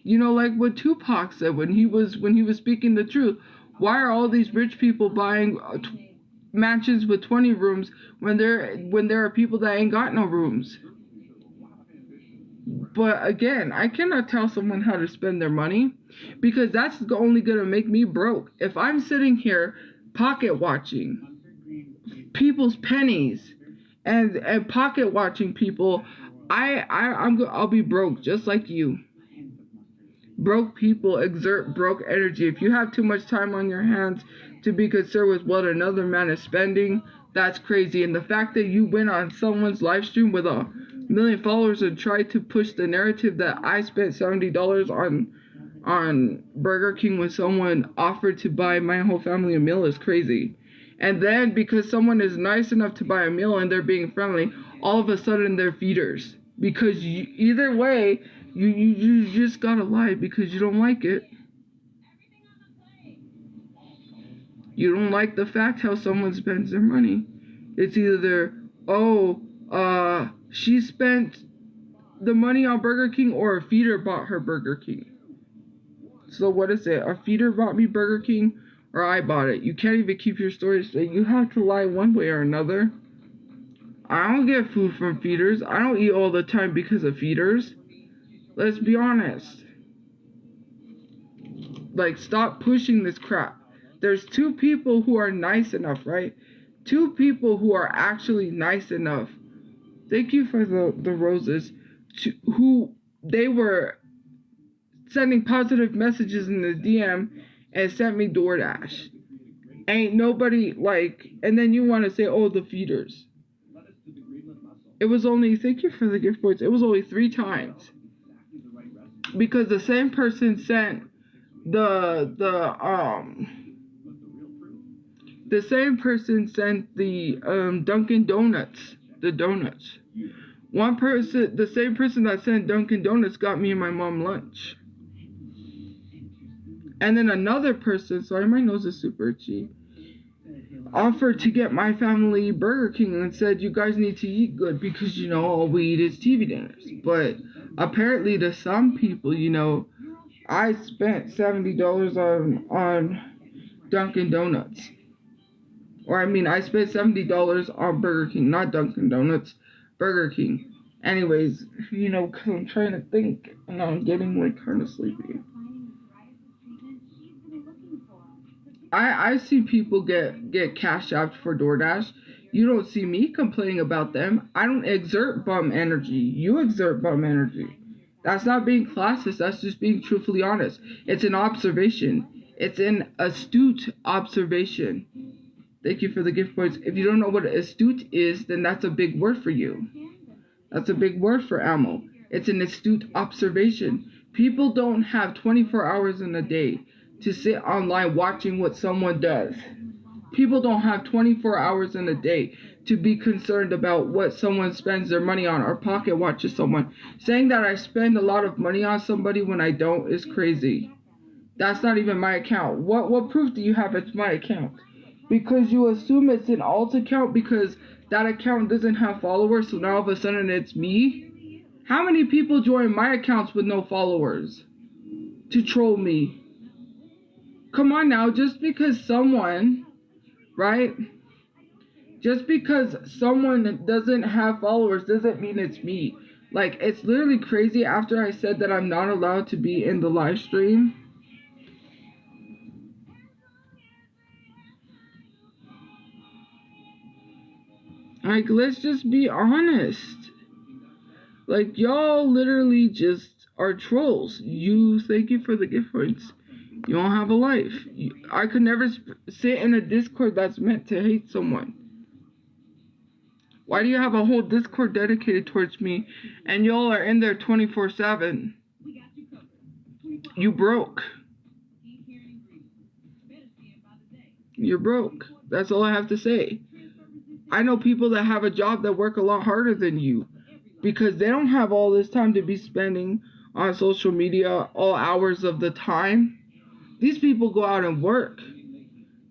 you know, like what Tupac said when he was speaking the truth. Why are all these rich people buying mansions with 20 rooms when there are people that ain't got no rooms? But again, I cannot tell someone how to spend their money because that's only gonna make me broke. If I'm sitting here pocket watching people's pennies and pocket watching people, I'll be broke just like you. Broke people exert broke energy. If you have too much time on your hands to be concerned with what another man is spending, that's crazy. And the fact that you went on someone's live stream with 1 million followers and tried to push the narrative that I spent $70 on Burger King when someone offered to buy my whole family a meal is crazy. And then because someone is nice enough to buy a meal and they're being friendly, all of a sudden they're feeders. Because either way, you just gotta lie because you don't like it. You don't like the fact how someone spends their money. It's either, she spent the money on Burger King or a feeder bought her Burger King. So what is it? A feeder bought me Burger King or I bought it? You can't even keep your story straight. You have to lie one way or another. I don't get food from feeders. I don't eat all the time because of feeders. Let's be honest. Like, stop pushing this crap. There's 2 people who are nice enough, right? 2 people who are actually nice enough. Thank you for the roses. who they were sending positive messages in the DM and sent me DoorDash. Ain't nobody like, and then you want to say, oh, the feeders. It was only, thank you for the gift points, it was only 3 times. Because the same person sent the same person sent the Dunkin' Donuts, the donuts. One person, the same person that sent Dunkin' Donuts got me and my mom lunch. And then another person, sorry, my nose is super itchy, offered to get my family Burger King and said, you guys need to eat good because, you know, all we eat is TV dinners. But apparently to some people, you know, I spent $70 on Dunkin' Donuts. Or I mean, I spent $70 on Burger King, not Dunkin' Donuts, Burger King. Anyways, you know, because I'm trying to think and I'm getting like kind of sleepy. I see people get cash out for DoorDash. You don't see me complaining about them. I don't exert bum energy. You exert bum energy. That's not being classist. That's just being truthfully honest. It's an observation. It's an astute observation. Thank you for the gift points. If you don't know what astute is, then that's a big word for you. That's a big word for Ammo. It's an astute observation. People don't have 24 hours in a day to sit online watching what someone does. People don't have 24 hours in a day to be concerned about what someone spends their money on or pocket watches someone. Saying that I spend a lot of money on somebody when I don't is crazy. That's not even my account. What proof do you have it's my account? Because you assume it's an alt account because that account doesn't have followers, so now all of a sudden it's me? How many people join my accounts with no followers to troll me? Come on now, just because someone, right? Just because someone doesn't have followers doesn't mean it's me. Like, it's literally crazy after I said that I'm not allowed to be in the live stream. Like, let's just be honest. Like, y'all literally just are trolls. Thank you for the gift points. You don't have a life. I could never sit in a Discord that's meant to hate someone. Why do you have a whole Discord dedicated towards me and y'all are in there 24/7? You broke. You're broke. That's all I have to say. I know people that have a job that work a lot harder than you because they don't have all this time to be spending on social media all hours of the time. These people go out and work.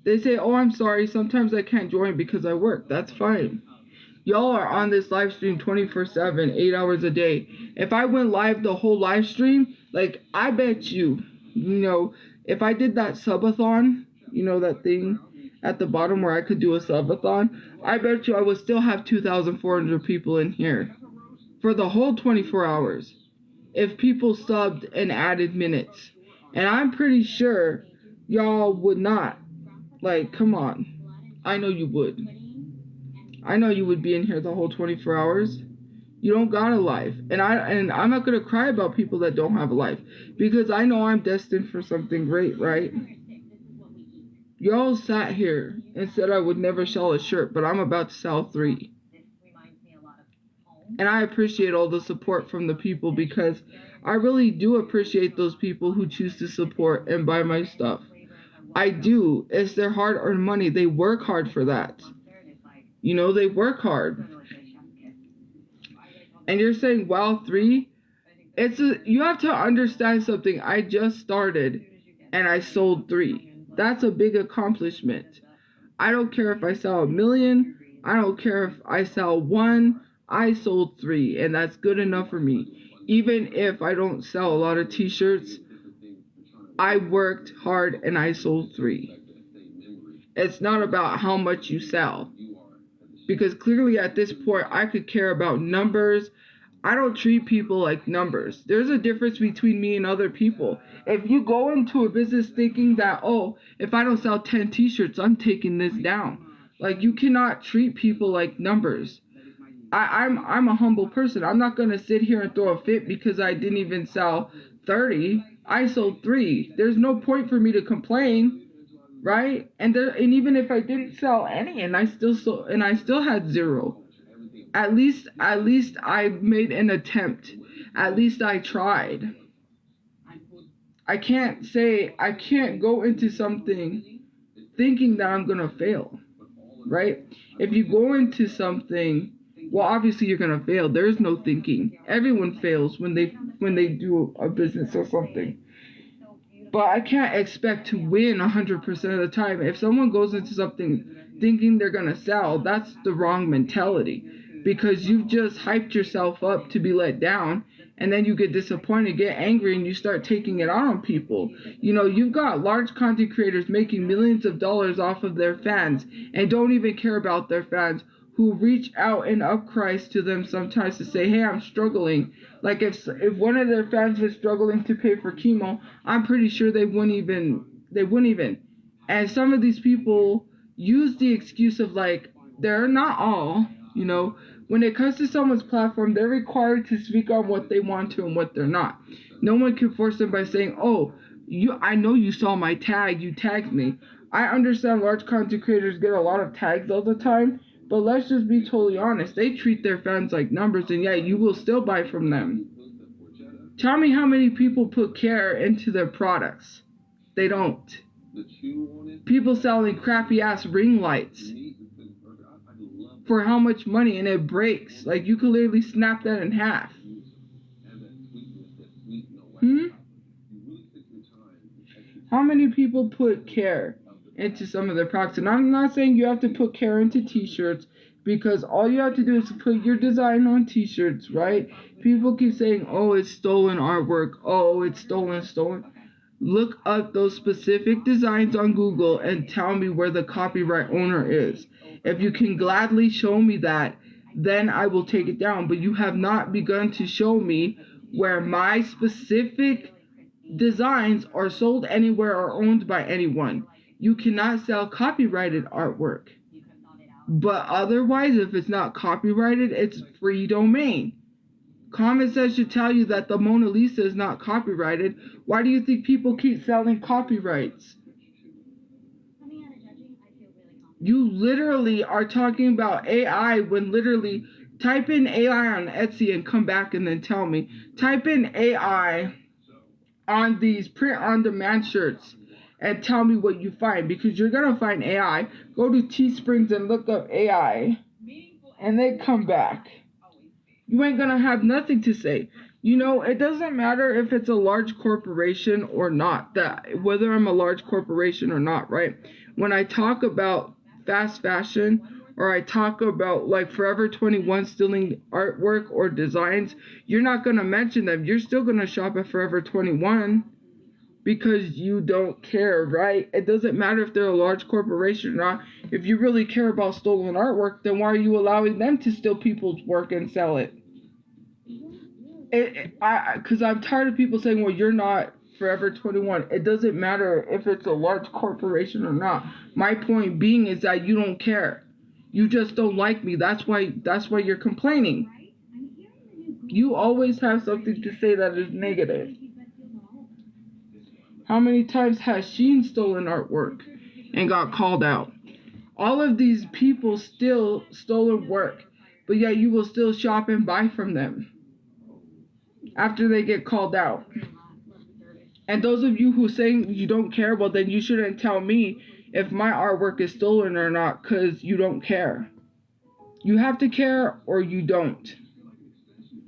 They say, oh, I'm sorry, sometimes I can't join because I work. That's fine. Y'all are on this live stream 24/7, 8 hours a day. If I went live the whole live stream, like, I bet you, if I did that subathon, that thing at the bottom where I could do a subathon, I bet you I would still have 2,400 people in here for the whole 24 hours if people subbed and added minutes. And I'm pretty sure y'all would not. Like, come on. I know you would. I know you would be in here the whole 24 hours. You don't got a life. And I'm not going to cry about people that don't have a life. Because I know I'm destined for something great, right? Y'all sat here and said I would never sell a shirt, but I'm about to sell 3. And I appreciate all the support from the people because I really do appreciate those people who choose to support and buy my stuff. I do. It's their hard-earned money. They work hard for that. They work hard. And you're saying, wow, 3? You have to understand something. I just started and I sold 3. That's a big accomplishment. I don't care if I sell 1 million. I don't care if I sell 1. I sold 3, and that's good enough for me. Even if I don't sell a lot of t-shirts, I worked hard and I sold 3. It's not about how much you sell. Because clearly at this point, I could care about numbers. I don't treat people like numbers. There's a difference between me and other people. If you go into a business thinking that, oh, if I don't sell 10 t-shirts, I'm taking this down. Like, you cannot treat people like numbers. I'm a humble person. I'm not gonna sit here and throw a fit because I didn't even sell 30. I sold 3. There's no point for me to complain, right? And even if I didn't sell any and I still had 0. At least I made an attempt. At least I tried. I can't go into something thinking that I'm gonna fail, right? If you go into something, well, obviously you're gonna fail. There's no thinking. Everyone fails when they do a business or something. But I can't expect to win 100% of the time. If someone goes into something thinking they're gonna sell, that's the wrong mentality, because you've just hyped yourself up to be let down. And then you get disappointed, get angry, and you start taking it out on people. You know, you've got large content creators making millions of dollars off of their fans and don't even care about their fans, who reach out in upcries to them sometimes to say, hey, I'm struggling. Like if one of their fans was struggling to pay for chemo, I'm pretty sure they wouldn't even. And some of these people use the excuse of, like, they're not all, you know, when it comes to someone's platform, they're required to speak on what they want to and what they're not. No one can force them by saying, oh, I know you saw my tag, you tagged me. I understand large content creators get a lot of tags all the time, but let's just be totally honest. They treat their fans like numbers, and yeah, you will still buy from them. Tell me how many people put care into their products. They don't. People selling crappy ass ring lights for how much money, and it breaks. Like, you could literally snap that in half. How many people put care into some of their products? And I'm not saying you have to put care into t-shirts, because all you have to do is put your design on t-shirts, right? People keep saying, oh, it's stolen artwork. Oh, it's stolen. Look up those specific designs on Google and tell me where the copyright owner is. If you can gladly show me that, then I will take it down. But you have not begun to show me where my specific designs are sold anywhere or owned by anyone. You cannot sell copyrighted artwork. But otherwise, if it's not copyrighted, it's free domain. Common sense should tell you that the Mona Lisa is not copyrighted. Why do you think people keep selling copyrights? You literally are talking about AI when literally type in AI on Etsy and come back and then tell me. Type in AI on these print-on-demand shirts and tell me what you find, because you're going to find AI. Go to Teesprings and look up AI and then come back. You ain't going to have nothing to say. You know, it doesn't matter if it's a large corporation or not, whether I'm a large corporation or not, right? When I talk about fast fashion, or I talk about like Forever 21 stealing artwork or designs, you're not going to mention them. You're still going to shop at Forever 21 because you don't care, right? It doesn't matter if they're a large corporation or not. If you really care about stolen artwork, then why are you allowing them to steal people's work and sell it? Because I'm tired of people saying, well, you're not Forever 21. It doesn't matter if it's a large corporation or not. My point being is that you don't care. You just don't like me. That's why you're complaining. You always have something to say that is negative. How many times has Shein stolen artwork and got called out? All of these people still stolen work, but yet you will still shop and buy from them after they get called out. And those of you who saying you don't care, well, then you shouldn't tell me if my artwork is stolen or not, because you don't care. You have to care or you don't.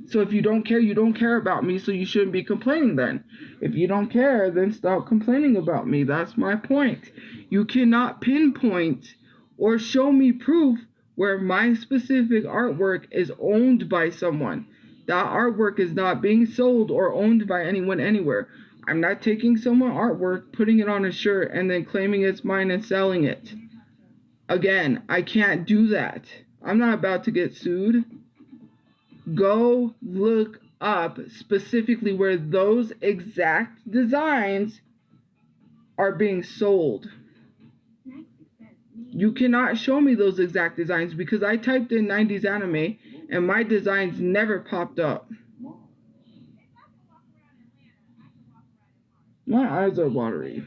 So if you don't care about me, so you shouldn't be complaining then. If you don't care, then stop complaining about me. That's my point. You cannot pinpoint or show me proof where my specific artwork is owned by someone. That artwork is not being sold or owned by anyone anywhere. I'm not taking someone's artwork, putting it on a shirt, and then claiming it's mine and selling it. Again, I can't do that. I'm not about to get sued. Go look up specifically where those exact designs are being sold. You cannot show me those exact designs, because I typed in 90s anime and my designs never popped up. My eyes are watery.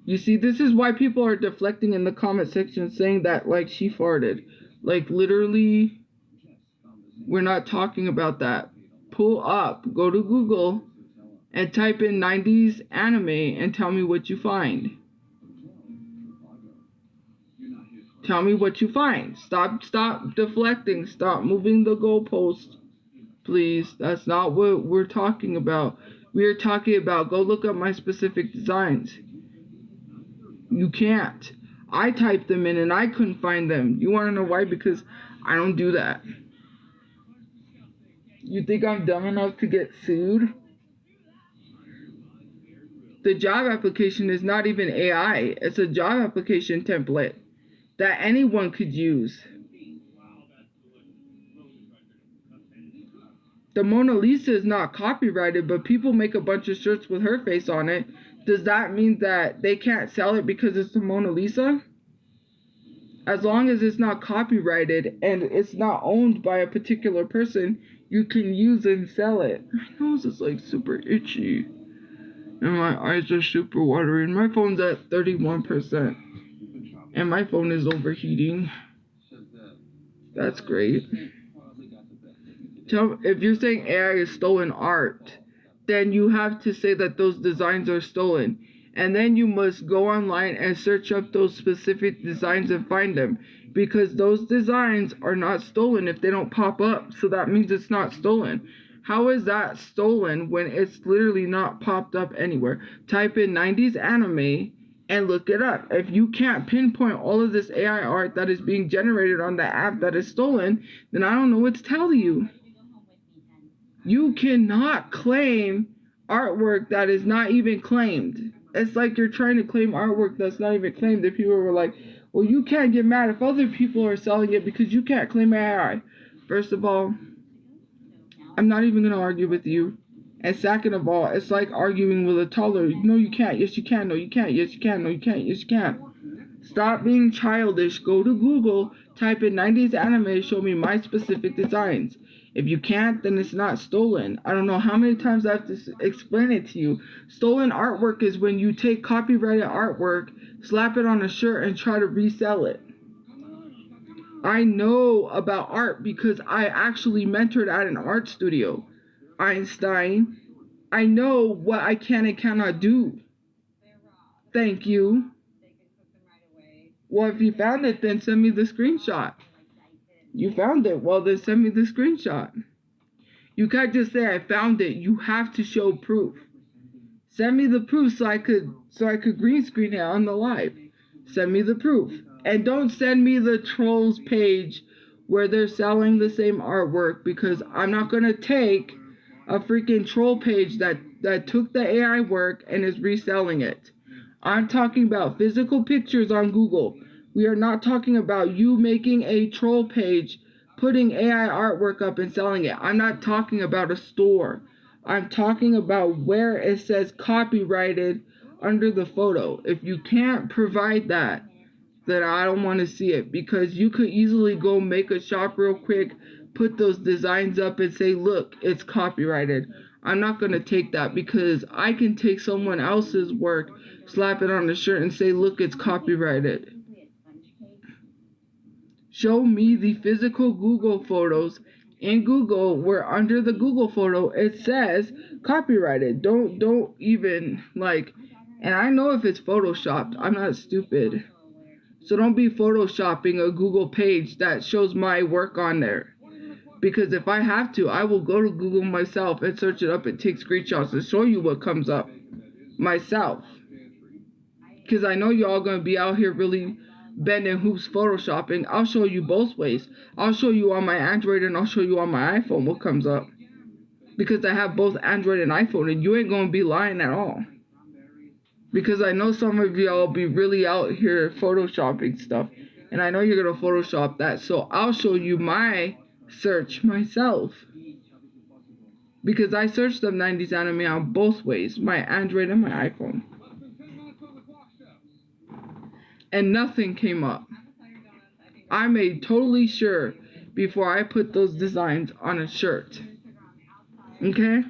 You see, this is why people are deflecting in the comment section saying that, like, she farted. Like, literally, we're not talking about that. Pull up, go to Google, and type in 90s anime and tell me what you find. Tell me what you find. Stop deflecting. Stop moving the goalpost. Please, that's not what we're talking about. We're talking about, go look up my specific designs. You can't. I typed them in and I couldn't find them. You want to know why? Because I don't do that. You think I'm dumb enough to get sued? The job application is not even AI. It's a job application template that anyone could use. The Mona Lisa is not copyrighted, but people make a bunch of shirts with her face on it. Does that mean that they can't sell it because it's the Mona Lisa? As long as it's not copyrighted and it's not owned by a particular person, you can use and sell it. My nose is like super itchy. And my eyes are super watery. And my phone's at 31%. And my phone is overheating. That's great. If you're saying AI is stolen art, then you have to say that those designs are stolen. And then you must go online and search up those specific designs and find them. Because those designs are not stolen if they don't pop up. So that means it's not stolen. How is that stolen when it's literally not popped up anywhere? Type in 90s anime and look it up. If you can't pinpoint all of this AI art that is being generated on the app that is stolen, then I don't know what to tell you. You cannot claim artwork that is not even claimed. It's like you're trying to claim artwork that's not even claimed. If people were like, well, you can't get mad if other people are selling it because you can't claim AI. First of all, I'm not even going to argue with you. And second of all, it's like arguing with a toddler. No, you can't. Yes, you can. No, you can't. Yes, you can. No, you can't. Yes, you can. Stop being childish. Go to Google, type in 90s anime, show me my specific designs. If you can't, then it's not stolen. I don't know how many times I have to explain it to you. Stolen artwork is when you take copyrighted artwork, slap it on a shirt, and try to resell it. I know about art because I actually mentored at an art studio. Einstein, I know what I can and cannot do. Thank you. Well, if you found it, then send me the screenshot. You found it. Well, then send me the screenshot. You can't just say I found it. You have to show proof. Send me the proof so I could green screen it on the live. Send me the proof. And don't send me the trolls page where they're selling the same artwork, because I'm not going to take a freaking troll page that took the AI work and is reselling it. I'm talking about physical pictures on Google. We are not talking about you making a troll page, putting AI artwork up and selling it. I'm not talking about a store. I'm talking about where it says copyrighted under the photo. If you can't provide that, then I don't want to see it, because you could easily go make a shop real quick, put those designs up and say, look, it's copyrighted. I'm not going to take that, because I can take someone else's work, slap it on a shirt and say, look, it's copyrighted. Show me the physical Google photos in Google where under the Google photo it says copyrighted. Don't even and I know if it's photoshopped. I'm not stupid. So don't be photoshopping a Google page that shows my work on there. Because if I have to, I will go to Google myself and search it up and take screenshots and show you what comes up myself. Because I know y'all going to be out here really bending hoops photoshopping. I'll show you both ways. I'll show you on my Android and I'll show you on my iPhone what comes up. Because I have both Android and iPhone, and you ain't going to be lying at all. Because I know some of y'all be really out here photoshopping stuff. And I know you're going to Photoshop that. So I'll show you my search myself. Because I searched the 90s anime on both ways. My Android and my iPhone. And nothing came up. I made totally sure before I put those designs on a shirt. Okay?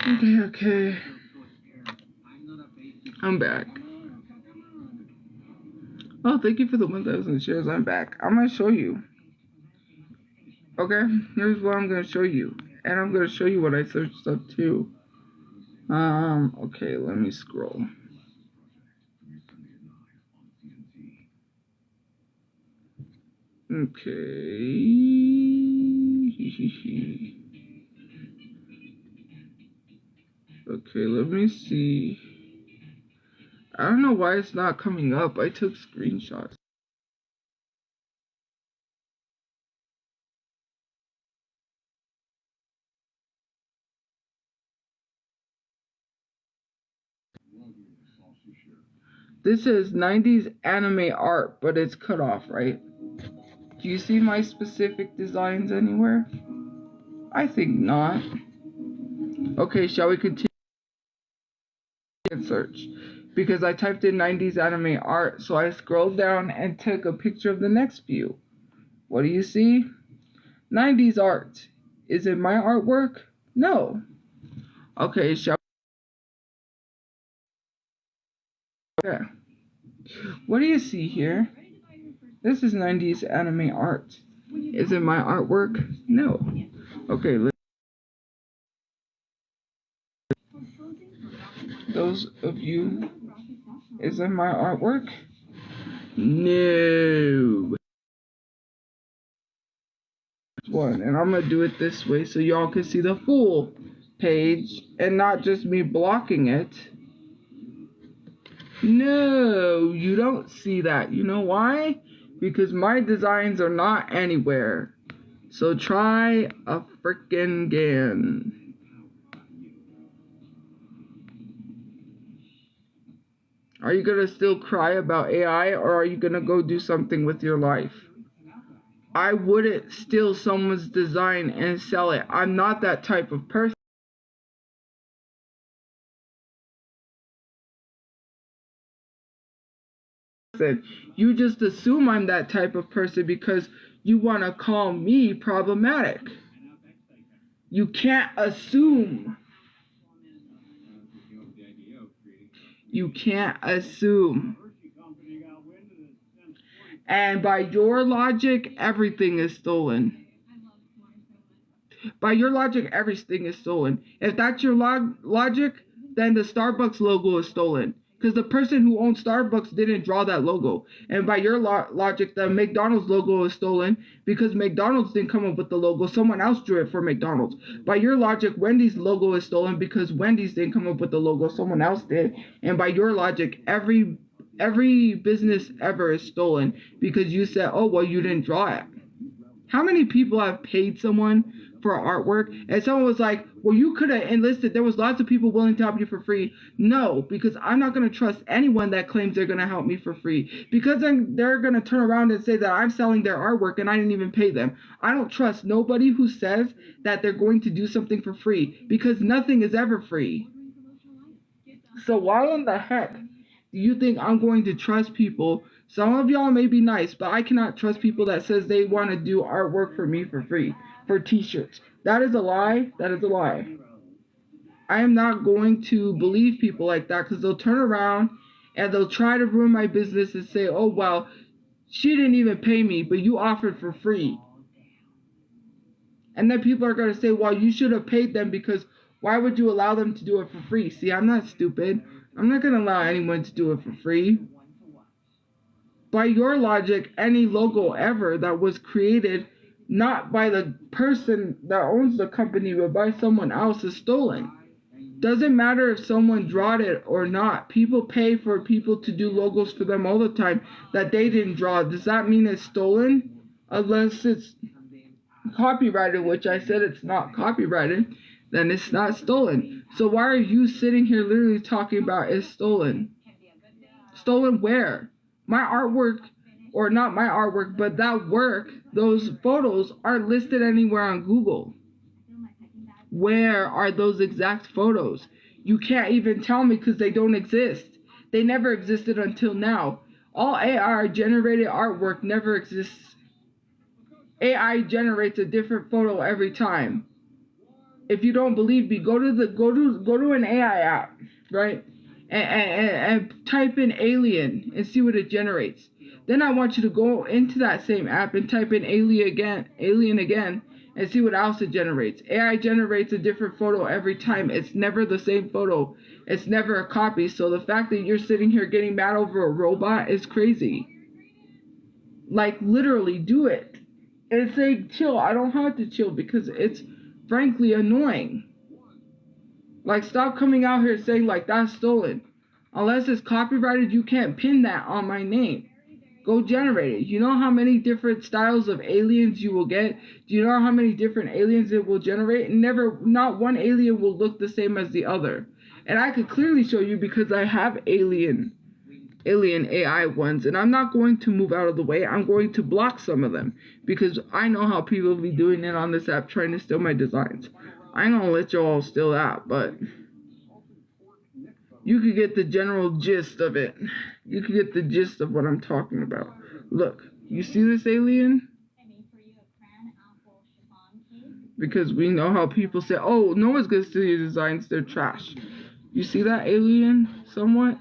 Okay. I'm back. Oh, thank you for the 1,000 shares. I'm back. I'm going to show you. Okay? Here's what I'm going to show you. And I'm going to show you what I searched up too. Okay, let me scroll. Okay. Okay, let me see. I don't know why it's not coming up. I took screenshots. This is 90s anime art, but it's cut off, right? Do you see my specific designs anywhere? I think not. Okay, shall we continue and search? Because I typed in 90s anime art, so I scrolled down and took a picture of the next view. What do you see? 90s art. Is it my artwork? No. Okay, shall we? Yeah. What do you see here? This is 90s anime art. Is it my artwork? No. Okay, those of you, is it my artwork? No. One, and I'm gonna do it this way so y'all can see the full page and not just me blocking it. No, you don't see that. You know why? Because my designs are not anywhere. So try a frickin' again. Are you gonna still cry about AI, or are you gonna go do something with your life? I wouldn't steal someone's design and sell it. I'm not that type of person. You just assume I'm that type of person because you want to call me problematic. You can't assume. You can't assume. And by your logic, everything is stolen. By your logic, everything is stolen. If that's your logic, then the Starbucks logo is stolen. Because the person who owns Starbucks didn't draw that logo. And by your logic, the McDonald's logo is stolen because McDonald's didn't come up with the logo. Someone else drew it for McDonald's. By your logic, Wendy's logo is stolen because Wendy's didn't come up with the logo. Someone else did. And by your logic, every business ever is stolen because you said, oh, well, you didn't draw it. How many people have paid someone for artwork and someone was like, well, you could have enlisted, there was lots of people willing to help you for free? No, because I'm not going to trust anyone that claims they're going to help me for free, because then they're going to turn around and say that I'm selling their artwork and I didn't even pay them. I don't trust nobody who says that they're going to do something for free, because nothing is ever free. So why in the heck you think I'm going to trust people? Some of y'all may be nice, but I cannot trust people that says they want to do artwork for me for free, for t-shirts. That is a lie. That is a lie. I am not going to believe people like that, because they'll turn around and they'll try to ruin my business and say, oh, well, she didn't even pay me, but you offered for free. And then people are going to say, well, you should have paid them, because why would you allow them to do it for free? See, I'm not stupid. I'm not going to allow anyone to do it for free. By your logic, any logo ever that was created not by the person that owns the company, but by someone else is stolen. Doesn't matter if someone drawed it or not. People pay for people to do logos for them all the time that they didn't draw. Does that mean it's stolen? Unless it's copyrighted, which I said it's not copyrighted, then it's not stolen. So why are you sitting here literally talking about it's stolen? Stolen where? My artwork, or not my artwork, but that work, those photos aren't listed anywhere on Google. Where are those exact photos? You can't even tell me, because they don't exist. They never existed until now. All AI generated artwork never exists. AI generates a different photo every time. If you don't believe me, go to an AI app, right? And type in alien and see what it generates. Then I want you to go into that same app and type in alien again, and see what else it generates. AI generates a different photo every time. It's never the same photo. It's never a copy. So the fact that you're sitting here getting mad over a robot is crazy. Like, literally, do it. And say, chill. I don't have to chill, because it's frankly annoying. Like, stop coming out here saying, like, that's stolen. Unless it's copyrighted, you can't pin that on my name. Go generate it. You know how many different styles of aliens you will get? Do you know how many different aliens it will generate? Not one alien will look the same as the other. And I could clearly show you, because I have alien AI ones, and I'm not going to move out of the way. I'm going to block some of them, because I know how people be doing it on this app, trying to steal my designs. I ain't gonna let y'all steal that, but you could get the general gist of it. You could get the gist of what I'm talking about. Look, you see this alien? Because we know how people say, oh, no one's gonna steal your designs, they're trash. You see that alien somewhat?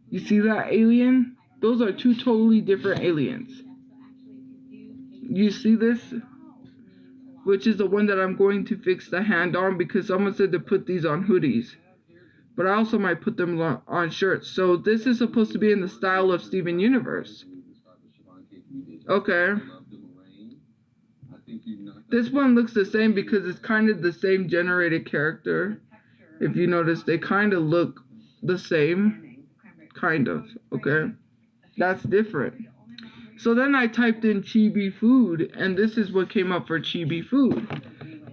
You see that alien? Those are two totally different aliens. You see this? Which is the one that I'm going to fix the hand on, because someone said to put these on hoodies. But I also might put them on shirts. So this is supposed to be in the style of Steven Universe. Okay. This one looks the same, because it's kind of the same generated character. If you notice, they kind of look the same. Kind of. Okay. That's different. So then I typed in chibi food, and this is what came up for chibi food.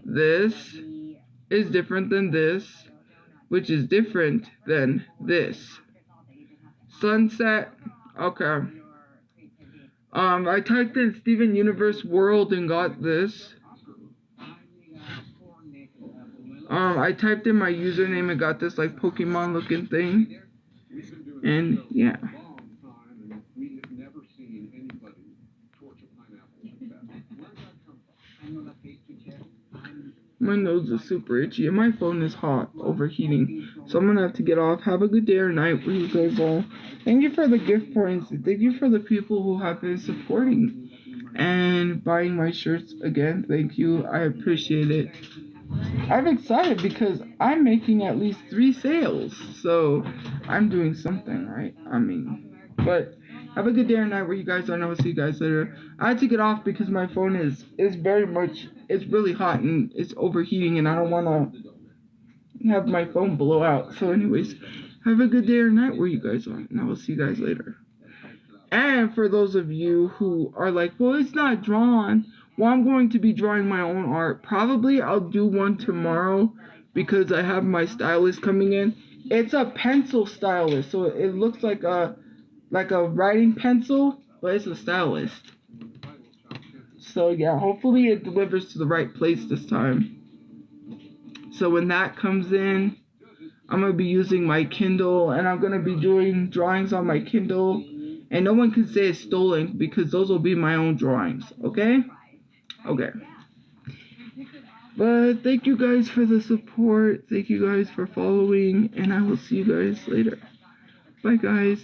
This is different than this, which is different than this. Sunset. Okay. I typed in Steven Universe World and got this. I typed in my username and got this like Pokemon looking thing. And yeah. My nose is super itchy and my phone is hot, overheating. So I'm gonna have to get off. Have a good day or night where you guys all. Thank you for the gift points. Thank you for the people who have been supporting and buying my shirts again. Thank you. I appreciate it. I'm excited because I'm making at least 3 sales. So I'm doing something, right? I mean, but have a good day or night where you guys are, and I will see you guys later. I had to get off because my phone is very much, it's really hot and it's overheating, and I don't want to have my phone blow out. So anyways, have a good day or night where you guys are, and I will see you guys later. And for those of you who are like, well, it's not drawn. Well, I'm going to be drawing my own art. Probably I'll do one tomorrow because I have my stylist coming in. It's a pencil stylist, so it looks like a writing pencil, but it's a stylist. So yeah, hopefully it delivers to the right place this time. So when that comes in, I'm gonna be using my Kindle, and I'm gonna be doing drawings on my Kindle, and no one can say it's stolen because those will be my own drawings. Okay? Okay. But thank you guys for the support. Thank you guys for following, and I will see you guys later. Bye, guys.